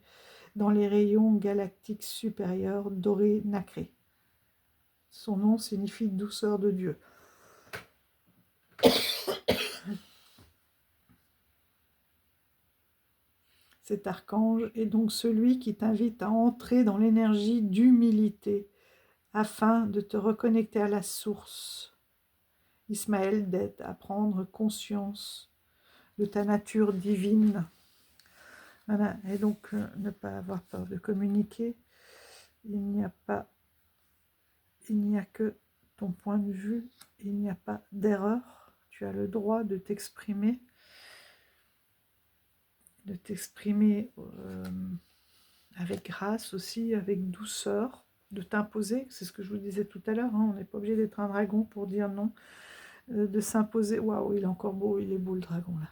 dans les rayons galactiques supérieurs dorés nacrés. Son nom signifie douceur de Dieu. Cet archange est donc celui qui t'invite à entrer dans l'énergie d'humilité afin de te reconnecter à la source. Ismaël t'aide à prendre conscience de ta nature divine. Voilà. Et donc, ne pas avoir peur de communiquer. Il n'y a que ton point de vue, il n'y a pas d'erreur. Tu as le droit de t'exprimer avec grâce aussi, avec douceur, de t'imposer, c'est ce que je vous disais tout à l'heure, on n'est pas obligé d'être un dragon pour dire non, de s'imposer. Waouh, il est encore beau, il est beau le dragon là,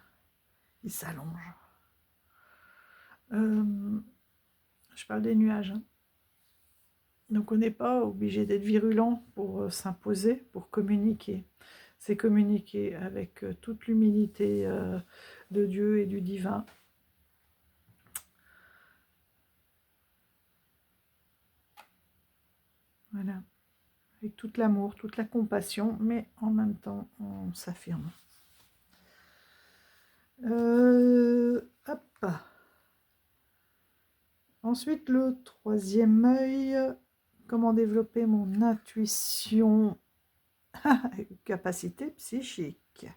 il s'allonge. Je parle des nuages, donc on n'est pas obligé d'être virulent pour s'imposer, pour communiquer. C'est communiquer avec toute l'humilité de Dieu et du divin. Voilà, avec tout l'amour, toute la compassion, mais en même temps, on s'affirme. Hop. Ensuite, le troisième œil, comment développer mon intuition, capacité psychique.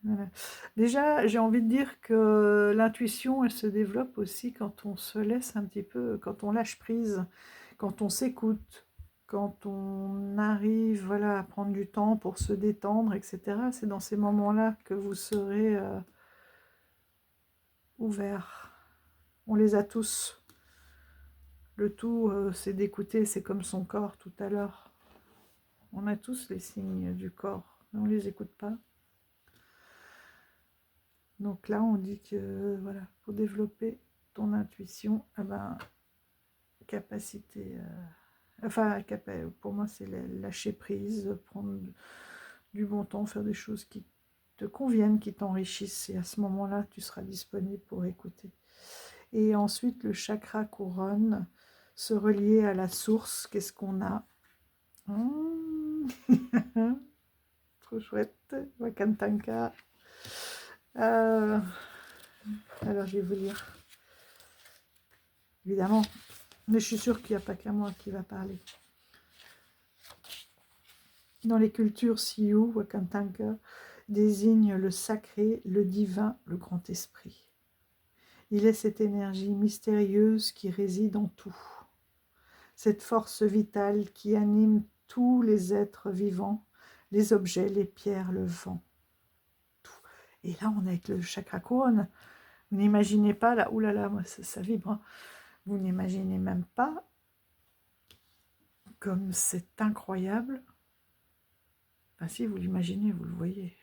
Voilà. Déjà, j'ai envie de dire que l'intuition, elle se développe aussi quand on se laisse un petit peu, quand on lâche prise, quand on s'écoute. quand on arrive voilà, à prendre du temps pour se détendre, etc., c'est dans ces moments-là que vous serez ouverts. On les a tous. Le tout, c'est d'écouter, c'est comme son corps tout à l'heure. On a tous les signes du corps, mais on ne les écoute pas. Donc là, on dit que, voilà, pour développer ton intuition, eh ben, capacité... enfin, pour moi, c'est lâcher prise, prendre du bon temps, faire des choses qui te conviennent, qui t'enrichissent. Et à ce moment-là, tu seras disponible pour écouter. Et ensuite, le chakra couronne, se relier à la source. Qu'est-ce qu'on a? Trop chouette, Wakantanka. Alors, je vais vous lire. Évidemment, mais je suis sûre qu'il n'y a pas qu'à moi qui va parler. Dans les cultures Sioux, Wakantanka désigne le sacré, le divin, le grand esprit. Il est cette énergie mystérieuse qui réside en tout. Cette force vitale qui anime tous les êtres vivants, les objets, les pierres, le vent. Tout. Et là, on est avec le chakra couronne. Vous n'imaginez pas, là, oulala, moi, ça vibre. Hein. Vous n'imaginez même pas comme c'est incroyable. Enfin, si, vous l'imaginez, vous le voyez.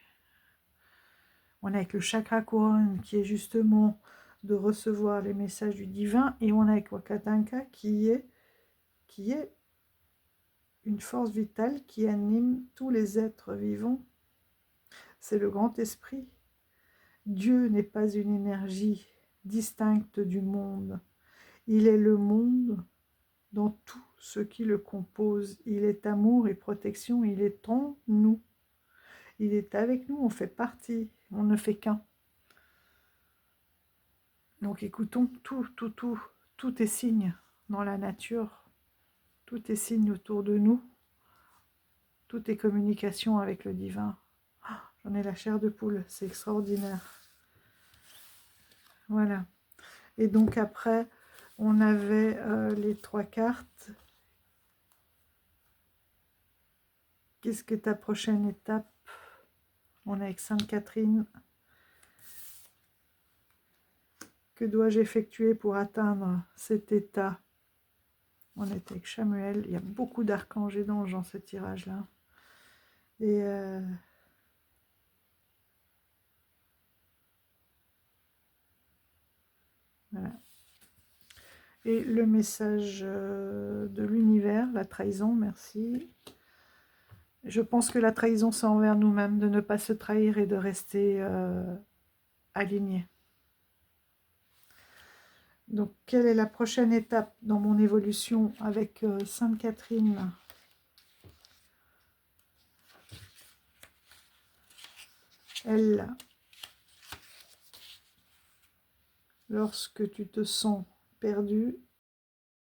On est avec le chakra couronne qui est justement de recevoir les messages du divin, et on est avec Wakatanka qui est une force vitale qui anime tous les êtres vivants. C'est le grand esprit. Dieu n'est pas une énergie distincte du monde. Il est le monde dans tout ce qui le compose. Il est amour et protection, il est en nous. Il est avec nous, on fait partie, on ne fait qu'un. Donc écoutons, tout est signe dans la nature, tout est signe autour de nous, tout est communication avec le divin. Oh, j'en ai la chair de poule, c'est extraordinaire. Voilà. Et donc après, on avait les 3 cartes. Qu'est-ce que ta prochaine étape? On est avec Sainte Catherine. Que dois-je effectuer pour atteindre cet état? On est avec Chamuel. Il y a beaucoup d'archanges et d'anges dans ce tirage-là. Et voilà. Et le message de l'univers, la trahison, merci. Je pense que la trahison, c'est envers nous-mêmes, de ne pas se trahir et de rester aligné. Donc, quelle est la prochaine étape dans mon évolution avec Sainte Catherine? Elle, lorsque tu te sens perdu,